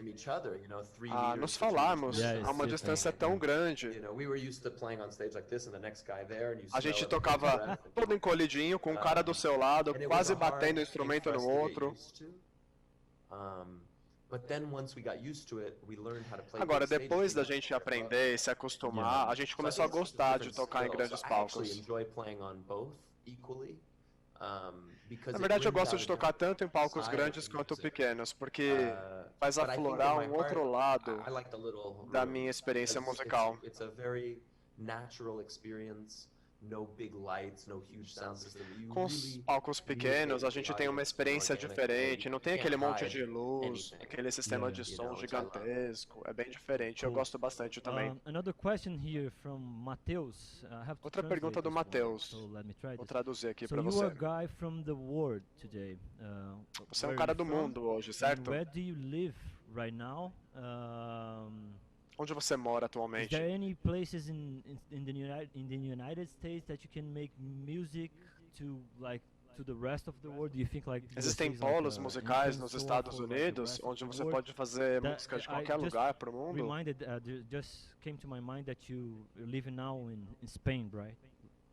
a nos falarmos a uma distância tão grande. A gente tocava todo encolhidinho, com o cara do seu lado, quase batendo o instrumento no outro. Agora, depois da gente aprender e se acostumar, a gente começou a gostar de tocar em grandes palcos. Na verdade, eu gosto de tocar tanto em palcos grandes quanto pequenos, porque faz aflorar um outro lado da minha experiência musical. Com os palcos pequenos, a gente tem uma experiência diferente, não tem aquele monte de luz, aquele sistema de som gigantesco, é bem diferente, eu gosto bastante também. Another question here from Mateus. Outra pergunta do Mateus, vou traduzir aqui para você. You are a guy from the world today. Você é um cara do mundo hoje, certo? Where do you live right now? Onde você mora atualmente? Is there any places in the United States that you can make music to the rest of the world? Do you think Existem polos musicais nos Estados Unidos onde você pode fazer música de qualquer lugar para o mundo? Just came to my mind that you live now in Spain, right?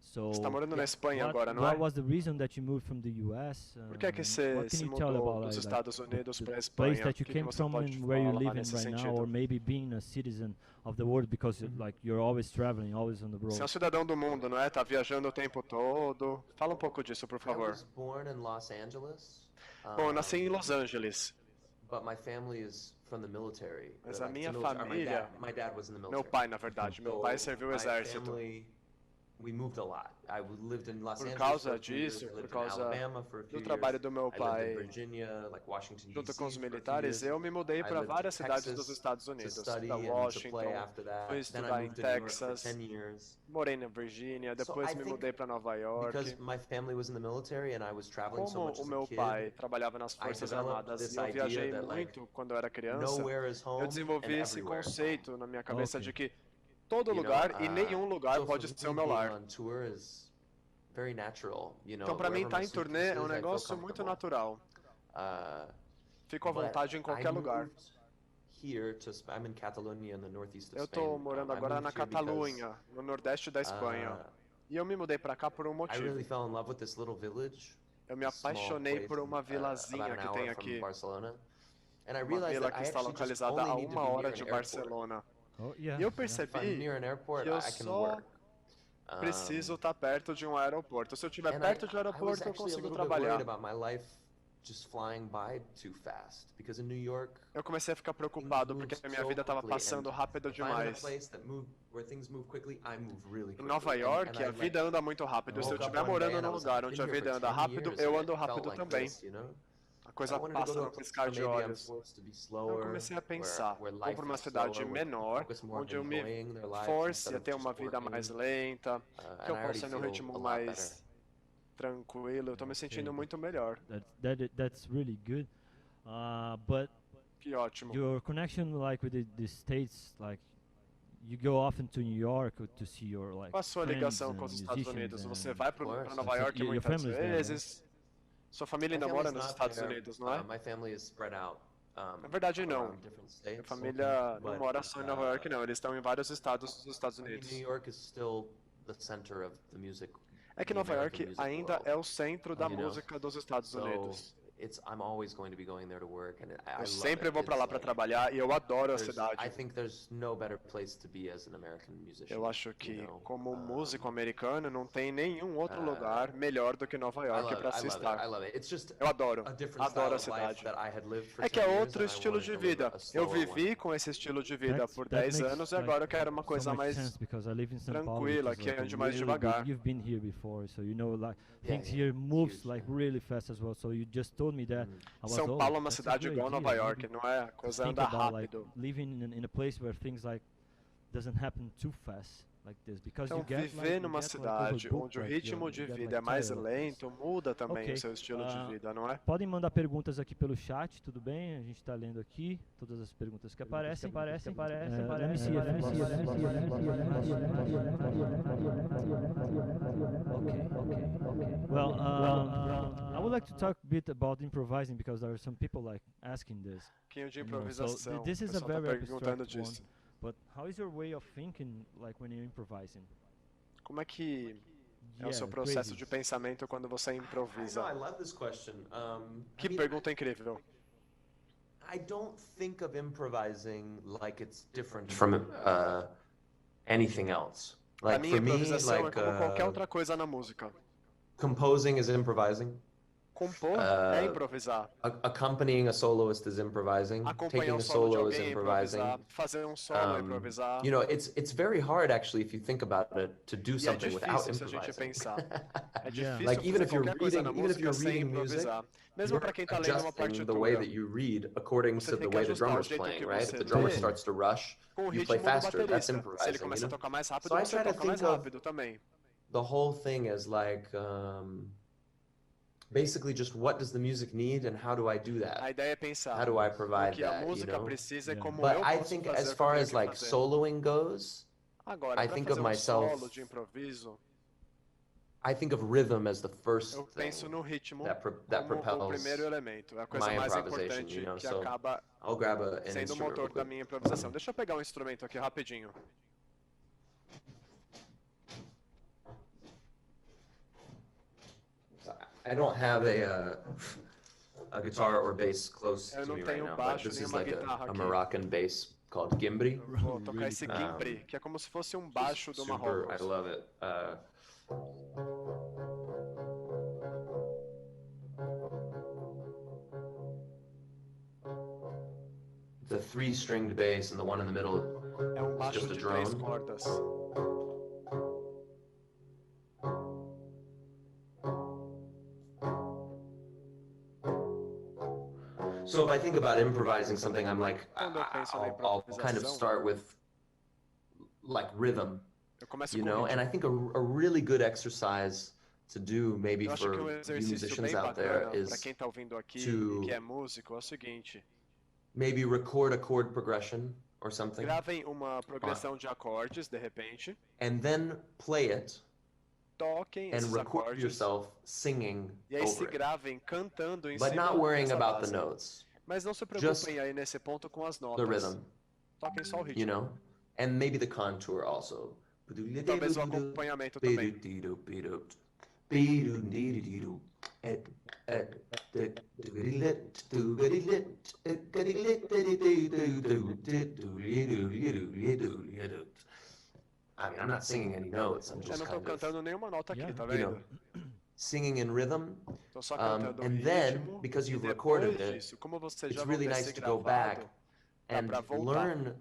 Você está morando na Espanha agora, não é? What was the reason that you moved from the US? Por que você se mudou dos Estados Unidos para a Espanha? Place that you came from and where you live in right now, or maybe being a citizen of the world because you're always traveling, always on the road. Você é um cidadão do mundo, não é? Tá viajando o tempo todo. Fala um pouco disso, por favor. Bom, eu nasci em Los Angeles. Mas a minha família, meu pai, na verdade, meu pai serviu o exército. Por causa disso, por causa do trabalho do meu pai, junto com os militares, eu me mudei para várias cidades dos Estados Unidos, da Washington, fui estudar em Texas, morei na Virgínia, depois me mudei para Nova York. Como o meu pai trabalhava nas Forças Armadas e eu viajei muito quando eu era criança, eu desenvolvi esse conceito na minha cabeça de que todo lugar e nenhum lugar pode ser o meu lar. Então, para mim, estar em turnê é um negócio muito natural. Fico à vontade em qualquer lugar. Eu estou morando agora na Catalunha, no nordeste da Espanha. E eu me mudei para cá por um motivo. Eu me apaixonei por uma vilazinha que tem aqui. Uma vila que está localizada a 1 hora de Barcelona. E eu percebi que eu só preciso estar perto de um aeroporto. Se eu estiver perto de um aeroporto, eu consigo trabalhar. Eu comecei a ficar preocupado porque a minha vida estava passando rápido demais. Em Nova York, a vida anda muito rápido. Se eu estiver morando num lugar onde a vida anda rápido, eu ando rápido também. A coisa passa no piscar de olhos. Então eu comecei a pensar, vou para uma cidade menor, onde eu me force a ter uma vida mais lenta, que eu possa ir num ritmo mais tranquilo. Eu estou me sentindo muito melhor. That's really good. But que ótimo. Your connection with the States, you go often to New York to see your Qual a sua ligação com os Estados Unidos? Você vai para Nova York muitas vezes? Sua família ainda mora nos Estados Unidos, não é? Na verdade, não. Minha família não mora só em Nova York, não. Eles estão em vários estados dos Estados Unidos. É que Nova York ainda é o centro da música dos Estados Unidos. I'm always going to be going there to work, and I Eu love sempre it. vou pra lá It's pra like, trabalhar e eu adoro a I cidade. think there's no better place to be as an American musician. Eu acho you que, know? como músico americano, não tem nenhum outro lugar melhor do que Nova York pra se estar. I love it. It's just Eu adoro a different style a of life cidade. that I had lived for É que 10 é years, outro and I estilo wanted de to live vida. a Eu slower vivi one. com esse estilo de vida por That 10 makes, anos e like, agora eu quero uma so coisa much mais sense because I live in São Paulo, tranquila, which is que like a ande mais really devagar. big, you've been here before, so you know, like Yeah, things yeah, here moves huge, like yeah. really fast as well. So you just told me that. I was, São oh, Paulo é uma that's a cidade good igual idea, Nova maybe York, não é? A to coisa think anda about like rápido. living in a place where things like doesn't happen too fast like this, because Então, you get viver like, numa cidade onde o ritmo de vida é mais lento muda também o seu estilo de vida, não é? Podem mandar perguntas aqui pelo chat, tudo bem? A gente está lendo aqui todas as perguntas que aparecem. Let me see. Okay. Well, I would like to talk a bit about improvising because there are some people like asking this. Um pouquinho de You know, so improvisação. this is O a pessoal tá very perguntando abstract one, disso. but how is your way of thinking like when you're improvising? Como é que é o seu Yeah, processo crazy. de pensamento quando você I know, improvisa? I love this question. Que I mean, pergunta incrível. I don't think of improvising like it's different from anything else. Pra Like mim, for me, improvisação é like como qualquer outra coisa na música. composing is improvising. Compor é improvisar. Accompanying a soloist is improvising. Acompanhar Taking um a solo de solo is alguém é improvising. improvisar. Fazer um solo é improvisar. You know, it's very hard actually if you think about it to do E é something without difícil se a gente improvising. pensar. É Yeah. difícil Like even fazer if you're qualquer coisa na reading, even if música you're sem reading music, improvisar. Mesmo pra quem tá lendo uma adjusting the way partitura. that you read according Você to tem the que way the ajustar o drummer's jeito playing, que right? If você the drummer lê starts to rush, com o you play ritmo do faster. That's baterista. Se ele improvising, you começa a know? tocar mais rápido, So I você try to toca mais think of rápido também. the whole thing as like basically just what does the music need and how do I do A that? ideia é pensar How do I o provide que a that, you música know? precisa e Yeah. como But eu I posso think fazer as o que eu far tenho as que like fazer. soloing goes, Agora, I pra think fazer of um myself- solo de improviso, I think of rhythm as the first eu thing penso no ritmo that como o propels primeiro elemento. É a coisa my mais improvisation, importante you know, que so acaba I'll grab an sendo o instrument motor real da quick. minha improvisação. Deixa eu pegar um instrumento aqui rapidinho. I don't have a guitar or bass close Eu to não me right tenho now, but baixo this nem is uma like guitarra a aqui. Moroccan bass called gimbri. Eu vou tocar Really esse cool. gimbri, que é como se fosse um baixo do Super, I Marrocos. love it. It's a 3-stringed bass, and the one in the middle É um is baixo just a de 3 drone. cordas. So if I think about improvising something, I'm like, Quando eu penso na I'll kind of improvisação, start with like rhythm, eu começo you com know? And I ritmo. think a really good exercise to do maybe Eu acho que for um you exercício musicians bem out there bacana para is quem tá ouvindo aqui to- e que é músico é o seguinte: maybe record a chord progression or something, gravem uma progressão de acordes de repente, and then play it toquem and esses record acordes yourself singing e aí se over it, gravem cantando em but cima not worrying dessa about the base. notes, Mas não se just preocupem aí nesse ponto com as the notas. rhythm, Toquem só o ritmo. you know? And maybe the contour also. Talvez o acompanhamento também. I mean, I'm not singing any notes. I'm Eu just não tô kind of, cantando nenhuma nota aqui, Yeah. tá you know, vendo? singing in rhythm. Tô só cantando o And then, ritmo. because E you've depois recorded it, disso, como você it's já really vai nice ter to go back gravado, dá and pra voltar. learn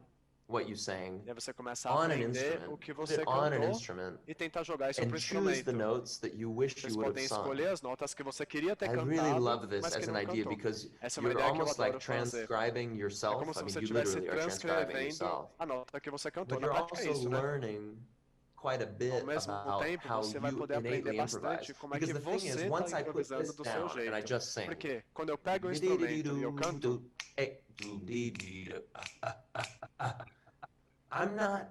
what you sang E aí você começa a on an aprender instrument, o que put você it on an cantou instrument, e tentar jogar isso and pro choose the instrumento. notes that you wish Vocês you would podem have sung. escolher as notas que você queria ter I really cantado, love this mas que as an não idea cantou. because Essa é uma you're ideia que eu almost like adoro fazer. transcribing É yourself. como se I mean, você you estivesse literally are transcribing transcrevendo yourself. a nota que você cantou. But Na you're prática é also isso, né? learning quite a bit Ao mesmo about tempo, how você vai you poder aprender innately improvise. bastante como é que Because the thing is, você once tá I put improvisando this do seu down and I jeito. just sing, Porque quando eu pego o instrumento e eu canto, I'm not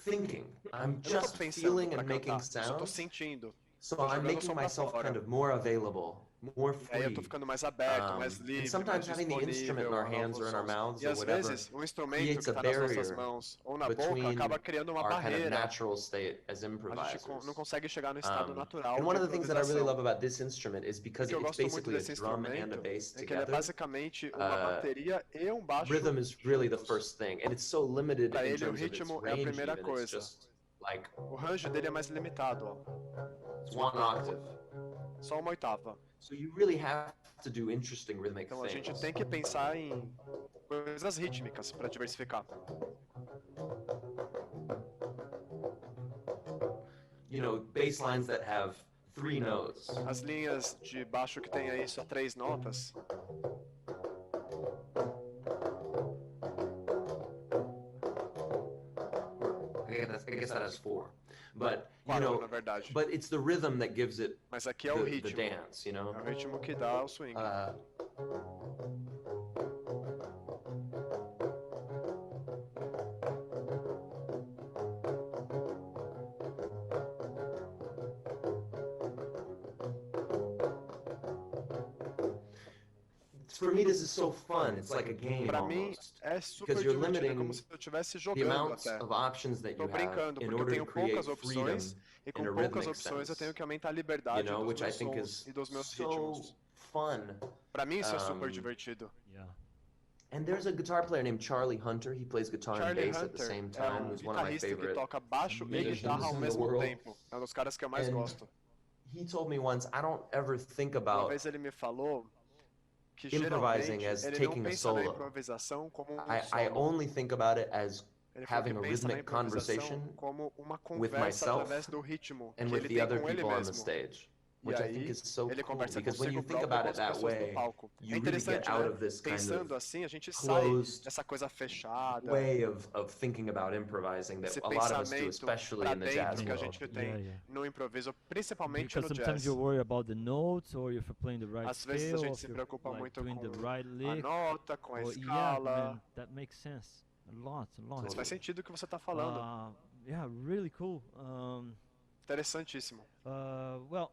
thinking. I'm eu não tô just pensando feeling pra and making cantar, eu só tô sounds. sentindo. So I'm making myself kind of more available, more free. Aí eu tô ficando mais aberto, mais livre, and sometimes mais having the instrument in our disponível a hands or in our novos sons. mouths E or às whatever vezes, o instrumento creates que a está nas nossas barrier mãos ou na boca between acaba criando uma our kind of barreira. natural state as A gente improvisers. não consegue chegar no estado natural And one de of the things that I really improvisação. love about this instrument is O because que eu it's gosto muito basically a desse drum and a instrumento bass é que ele é together. basicamente uma bateria e um baixo Rhythm is really the juntos. first thing, and it's so limited Pra in ele, o terms of its ritmo é a range primeira even. It's coisa. just like O range dele é mais limitado, ó. it's one octave. Só uma oitava. So you really have to do interesting rhythmic Então a gente things. tem que pensar em coisas rítmicas para diversificar. You know, bass lines that have 3 notes. As linhas de baixo que tem aí só 3 notas. I guess that has 4. But you Quatro, know, na verdade. but it's the rhythm that gives it Mas aqui é o the ritmo. dance, you know. É o ritmo que dá o swing. For me, this is so fun. It's like a game Pra mim almost. é super Because you're divertido, é limiting como se eu estivesse The jogando amounts até. of options that Tô you have brincando in porque eu order tenho to create poucas opções freedom e in com a poucas rhythmic opções eu sense, tenho que aumentar a you liberdade know, dos which I meus think sons is e dos meus so ritmos. fun. Pra mim isso é super Um, divertido. Yeah. And there's a guitar player named Charlie Hunter. He plays guitar and Charlie bass at the Hunter same é time. Who's one of my guitarrista que favorite toca baixo e musicians guitarra ao in the mesmo world. tempo. É um dos caras que eu mais And gosto. he told me once, I don't ever think Uma about vez ele me falou que improvising geralmente as ele não taking a pensa na solo. improvisação como um I solo. only think about it as Ele falou que having a pensa na rhythmic conversation improvisação como uma with conversa myself através do ritmo and que with ele the tem other com ele people on the mesmo. stage, E which I think aí is so ele cool, conversa because when consigo you think próprio about com it as that pessoas do way, palco. you É really interessante, get out né? of this kind Pensando of assim, a gente sai closed dessa coisa fechada, way of thinking about improvising that esse a lot of us do, pensamento especially pra in the jazz dentro que a world. gente tem Yeah. no improviso, principalmente Because no sometimes jazz. you worry about the notes, or if you're playing the right Às vezes a scale, or gente if se you're preocupa like muito doing the com right a lick. nota, com a Or, yeah, escala. man, that makes sense. A lot, a lot. Mas faz sentido o que você está falando. Yeah, really cool. Interessantíssimo. Well,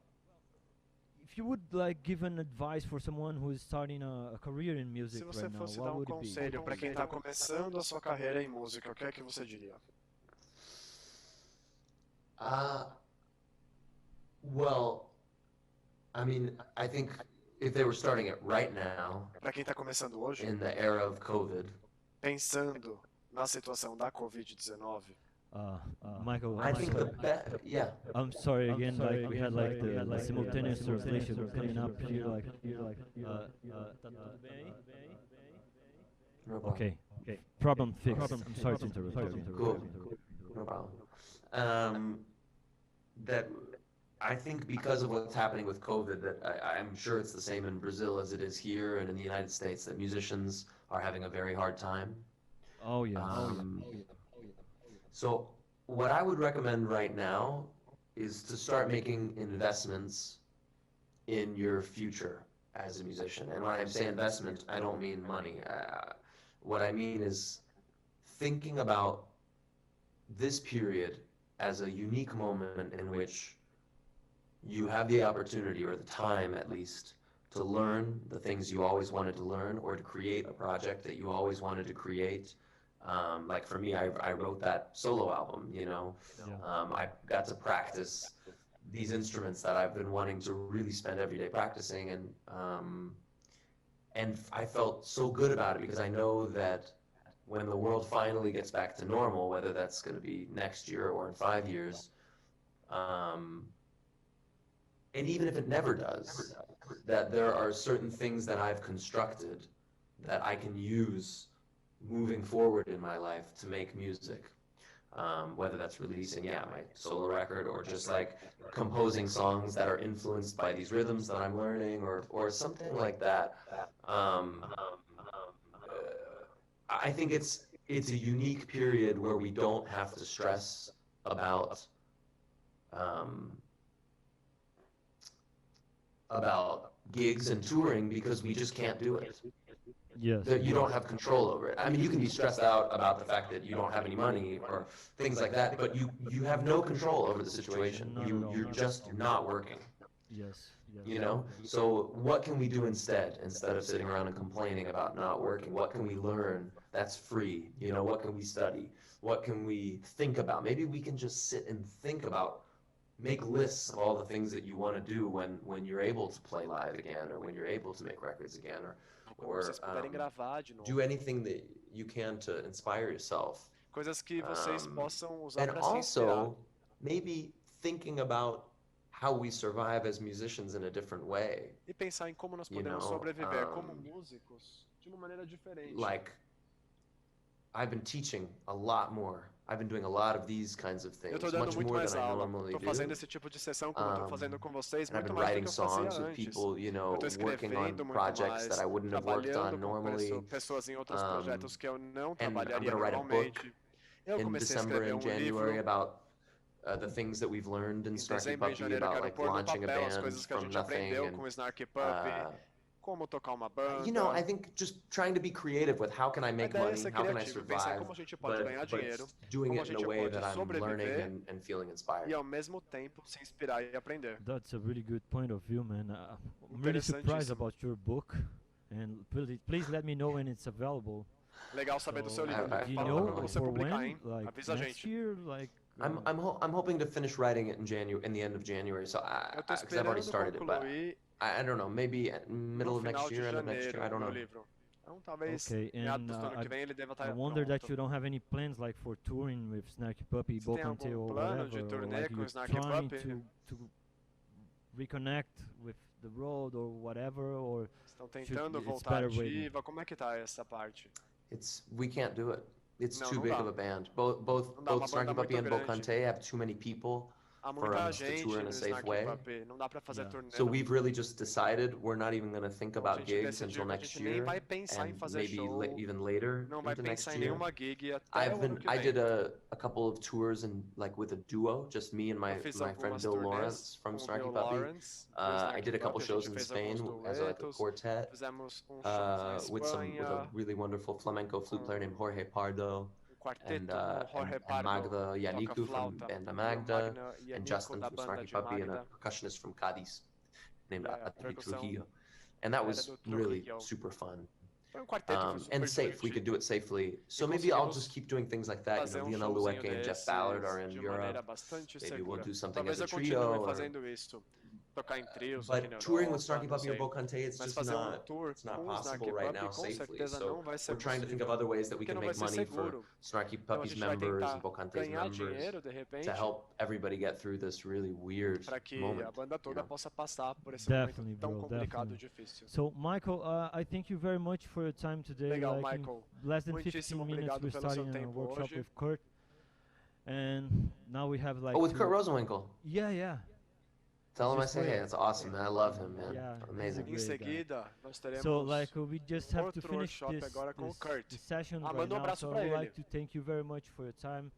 if you would like give an advice for someone who is starting a career in music Se você right now, fosse what dar um would it be? conselho para quem está começando a sua carreira em música, o que é que você diria? Well, I mean, I think if they were starting it right now, Para quem está começando hoje, in the era of COVID, pensando na situação da Covid-19, Michael, I think the best, yeah. I'm sorry again. Like we had like the simultaneous translation coming up here. Tá tudo bem aí? No problem. Okay. Problem fixed. I'm sorry to interrupt. Cool. No problem. That I think because of what's happening with COVID, that I'm sure it's the same in Brazil as it is here and in the United States, that musicians are having a very hard time. Oh yeah. So what I would recommend right now is to start making investments in your future as a musician. And when I say investment, I don't mean money. What I mean is thinking about this period as a unique moment in which you have the opportunity, or the time at least, to learn the things you always wanted to learn, or to create a project that you always wanted to create. Like for me, I wrote that solo album, you know. I got to practice these instruments that I've been wanting to really spend every day practicing, and I felt so good about it because I know that when the world finally gets back to normal, whether that's going to be next year or in 5 years, and even if it never does, that there are certain things that I've constructed that I can use moving forward in my life to make music. Whether that's releasing, my solo record, or just like composing songs that are influenced by these rhythms that I'm learning, or something like that. I think it's a unique period where we don't have to stress about gigs and touring because we just can't do it. Yes. that you don't have control over it. I mean, you can be stressed out about the fact that you don't have any money or things like that, but you have no control over the situation. You're just not working. Yes. You know, so what can we do instead of sitting around and complaining about not working? What can we learn that's free? You know, what can we study? What can we think about? Maybe we can just sit and think about, make lists of all the things that you want to do when you're able to play live again, or when you're able to make records again, or do anything that you can to inspire yourself. Coisas que vocês possam usar And para se inspirar. also maybe thinking about how we survive as musicians in a different way. E pensar em como nós podemos sobreviver como músicos de uma maneira diferente. Like, I've been teaching a lot more. I've been doing a lot of these kinds of things, Eu tô dando much muito more mais than I aula. normally Tô do. fazendo esse tipo de sessão como eu tô fazendo com vocês, And I've muito been mais do writing que eu fazia songs with antes. people, you know, Eu tô working on escrevendo muito projects mais, that I wouldn't have worked on trabalhando normally. com pessoas em outros projetos que eu não And I'm trabalharia gonna write a book normalmente. Eu in comecei a December escrever and January livro. about the things that we've learned in Em Snarky dezembro e Puppy, janeiro eu about quero like pôr no launching a papel as band coisas que a from gente nothing, aprendeu and com o Snarky Puppy, como tocar uma banda. you know, I think just trying to be creative with how can I make ideia é money, ser how can I criativo, pensar survive, como a gente pode ganhar dinheiro, doing como a it in a gente way pode that I'm learning sobreviver and feeling inspired. e ao mesmo tempo se inspirar e aprender. That's a really good point of view, man. I'm really surprised about your book, and please let me know when it's available. Legal saber do seu livro. Do you Fala know quando você for publicar, when? hein? Like Avisa a next gente. year, like. I'm hoping to finish writing it in the end of January. So Eu tô because I've already esperando started it, but concluir I don't know, maybe at middle no of next final de year, end of next janeiro year, I don't o know. livro. Então talvez Okay, meados and do ano que vem ele deva estar I wonder that you pronto. don't have any plans like for touring with Snarky Puppy, Você tem Bocante algum or plano whatever, de or turnê like com you're Snarky trying Puppy? to reconnect with the road or whatever, or Estão tentando it's voltar better waiting? ativa. Como é que tá essa parte? We can't do it. It's Não, too não big dá. of a band. Both Não dá, uma Snarky banda Puppy and muito grande. Bocante have too many people Há for muita us to gente tour in no a safe Snarky way. Puppy. Não dá pra fazer turnê. So não. we've really just decided we're not even going to think Então, a about gente gigs decidiu until que a next gente nem year, vai pensar em and fazer maybe show. even later Não vai into next pensar em year. nenhuma gig até o ano que I vem. did a couple of tours and like with a duo, just me and my Eu fiz friend algumas Bill turnês Lawrence from com o Snarky Bill Puppy. Lawrence, do I Snarky did a couple Puppy, shows a in gente fez Spain alguns as like a duetos, quartet, fizemos shows na with a Espanha, really wonderful flamenco flute player named Jorge Pardo, quarteto and com Jorge and Pardo, Magda toca Yaniku from flauta, Banda e o Magda, Magna and Yaniku Justin da from banda Snarky de Puppy, and a Magda. percussionist from Cadiz named E a Adri percussão Trujillo. And that era was do really Trujillo. super fun. Foi quarteto, foi super And safe, we could do it safely. So maybe I'll just keep doing things like that. You fazer know, um Lionel showzinho Lueke and Jeff Ballard are in desses de maneira Europe. bastante Maybe we'll segura. do something Talvez as a eu continue trio, or, fazendo isso, tocar em trios aqui na but touring Europa, with Snarky não Puppy or sei. Bocante, it's Mas just fazer not, tour it's not com o possible Snarky right Puppy now com safely. certeza So não vai ser we're trying to think of possível, other ways that we porque can não vai make ser money for seguro. Snarky Então a Puppy's gente vai members tentar and Bocante's ganhar members dinheiro de repente to help everybody get through this really weird para que moment. a banda toda you know? possa passar por esse Definitely, momento tão bro, complicado e definitely. difícil. So, Michael, I thank you very much for your time today. Legal, like Michael. in less than 15 Muitíssimo minutes, obrigado we're pelo seu starting a tempo workshop hoje. with Kurt, and now we have like. Oh, with Kurt Rosenwinkel. Yeah. Tell him I Just say wait. hey. It's awesome, man. I love him, man. Yeah, Amazing. he's Em a great guy. seguida, nós teremos So, like, we just have to outro finish workshop this, agora com o Kurt. this session right manda now. abraço So, I pra would ele. like to thank you very much for your time.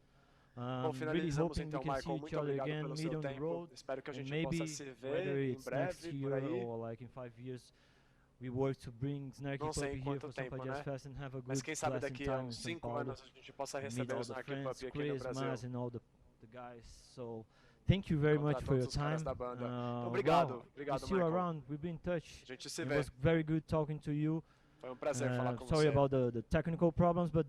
Bom, Really finalizamos hoping então, we can see Michael. each Muito other obrigado again, pelo meet seu on the tempo. road, Espero que a and gente maybe possa se whether ver em it's next breve year por aí. or like in 5 years, we work to bring Snarky Não sei Puppy em here quanto for Sampa tempo, Jazz né? Fest and have a Mas good quem sabe lasting daqui a time in uns São 5 Paulo. anos a gente possa Meet receber all o the Snarky friends, Puppy aqui no Chris, Brasil. Mas, and all the guys. So, thank you very much Encontrar for your todos os caras time. da banda. Well, Obrigado, we obrigado, see you Michael. around. We've been in touch. A gente se It vê. was very good talking to you. Foi prazer falar com Sorry você. about the technical problems, but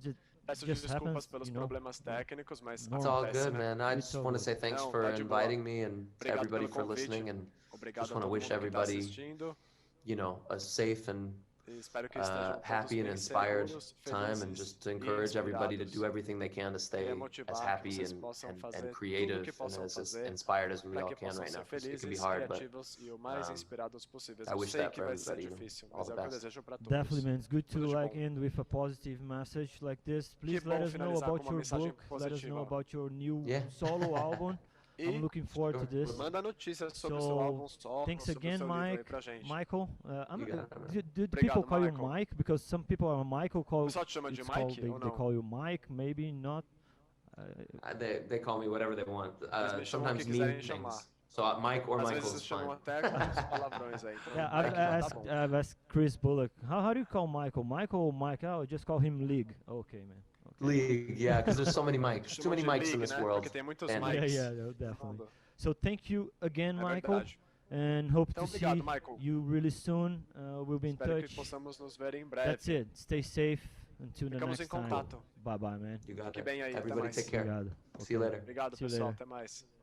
Peço just desculpas happens, pelos you know. problemas técnicos, mas It's all acontece, good, né? man. I It's just all want to good. say thanks Não, for tá de boa. inviting me and Obrigado everybody pelo for convite. listening. And Obrigado just a wanna todo wish mundo que tá everybody, assistindo. you know, a safe and E espero que estejam todos happy and bem inspired seguros, time, and felizes just to e encourage everybody to inspirados. do everything they can to stay Queria as motivar que happy vocês and, possam and, fazer and tudo creative que and possam as fazer inspired as we para all que can possam right now. ser 'Cause it can be felizes, hard, but criativos e o mais um, inspirados possíveis. I Eu wish sei that que for vai ser everybody, you know, difícil, all mas the é o que eu best. desejo para todos. definitely, man. It's good to Tudo de like bom. end with a positive message like this. Que Please bom let us know finalizar about com uma your mensagem book. Let us know positiva. about your new Yeah. solo album. I'm E looking forward to this. manda notícias sobre o So, seu álbum solo, Thanks sobre o again, seu livro aí Mike. pra gente. Michael, You got it, man. do Obrigado, people call you Michael. Mike? Because some people are Michael. O Call pessoal te chama de it's called, Mike ou they não? call you Mike, maybe not. They call me whatever they want. Eles me chamam o Sometimes que quiserem mean chamar. things. So Mike or Às Michael vezes is chamam fine. até com uns palavrões aí. Então, Yeah, Mike tá bom. I've asked Chris Bullock, how do you call Michael? Michael or Mike? Oh, just call him League. Okay, man. Okay. League, yeah, because there's so many mics. Too Chamam many de mics in League, this né? world. Porque tem muitos And- mics. Yeah, definitely. So thank you again, É Michael, verdade. and hope Então, to see obrigado, Michael. you really soon. We'll be in Espero que touch. possamos nos ver em breve. That's it. Stay safe until the Ficamos em next time. contato. Bye bye, man. You got Fique it. bem aí, até Everybody mais. take care. Obrigado. See you later. Obrigado, See you pessoal. later. Até mais.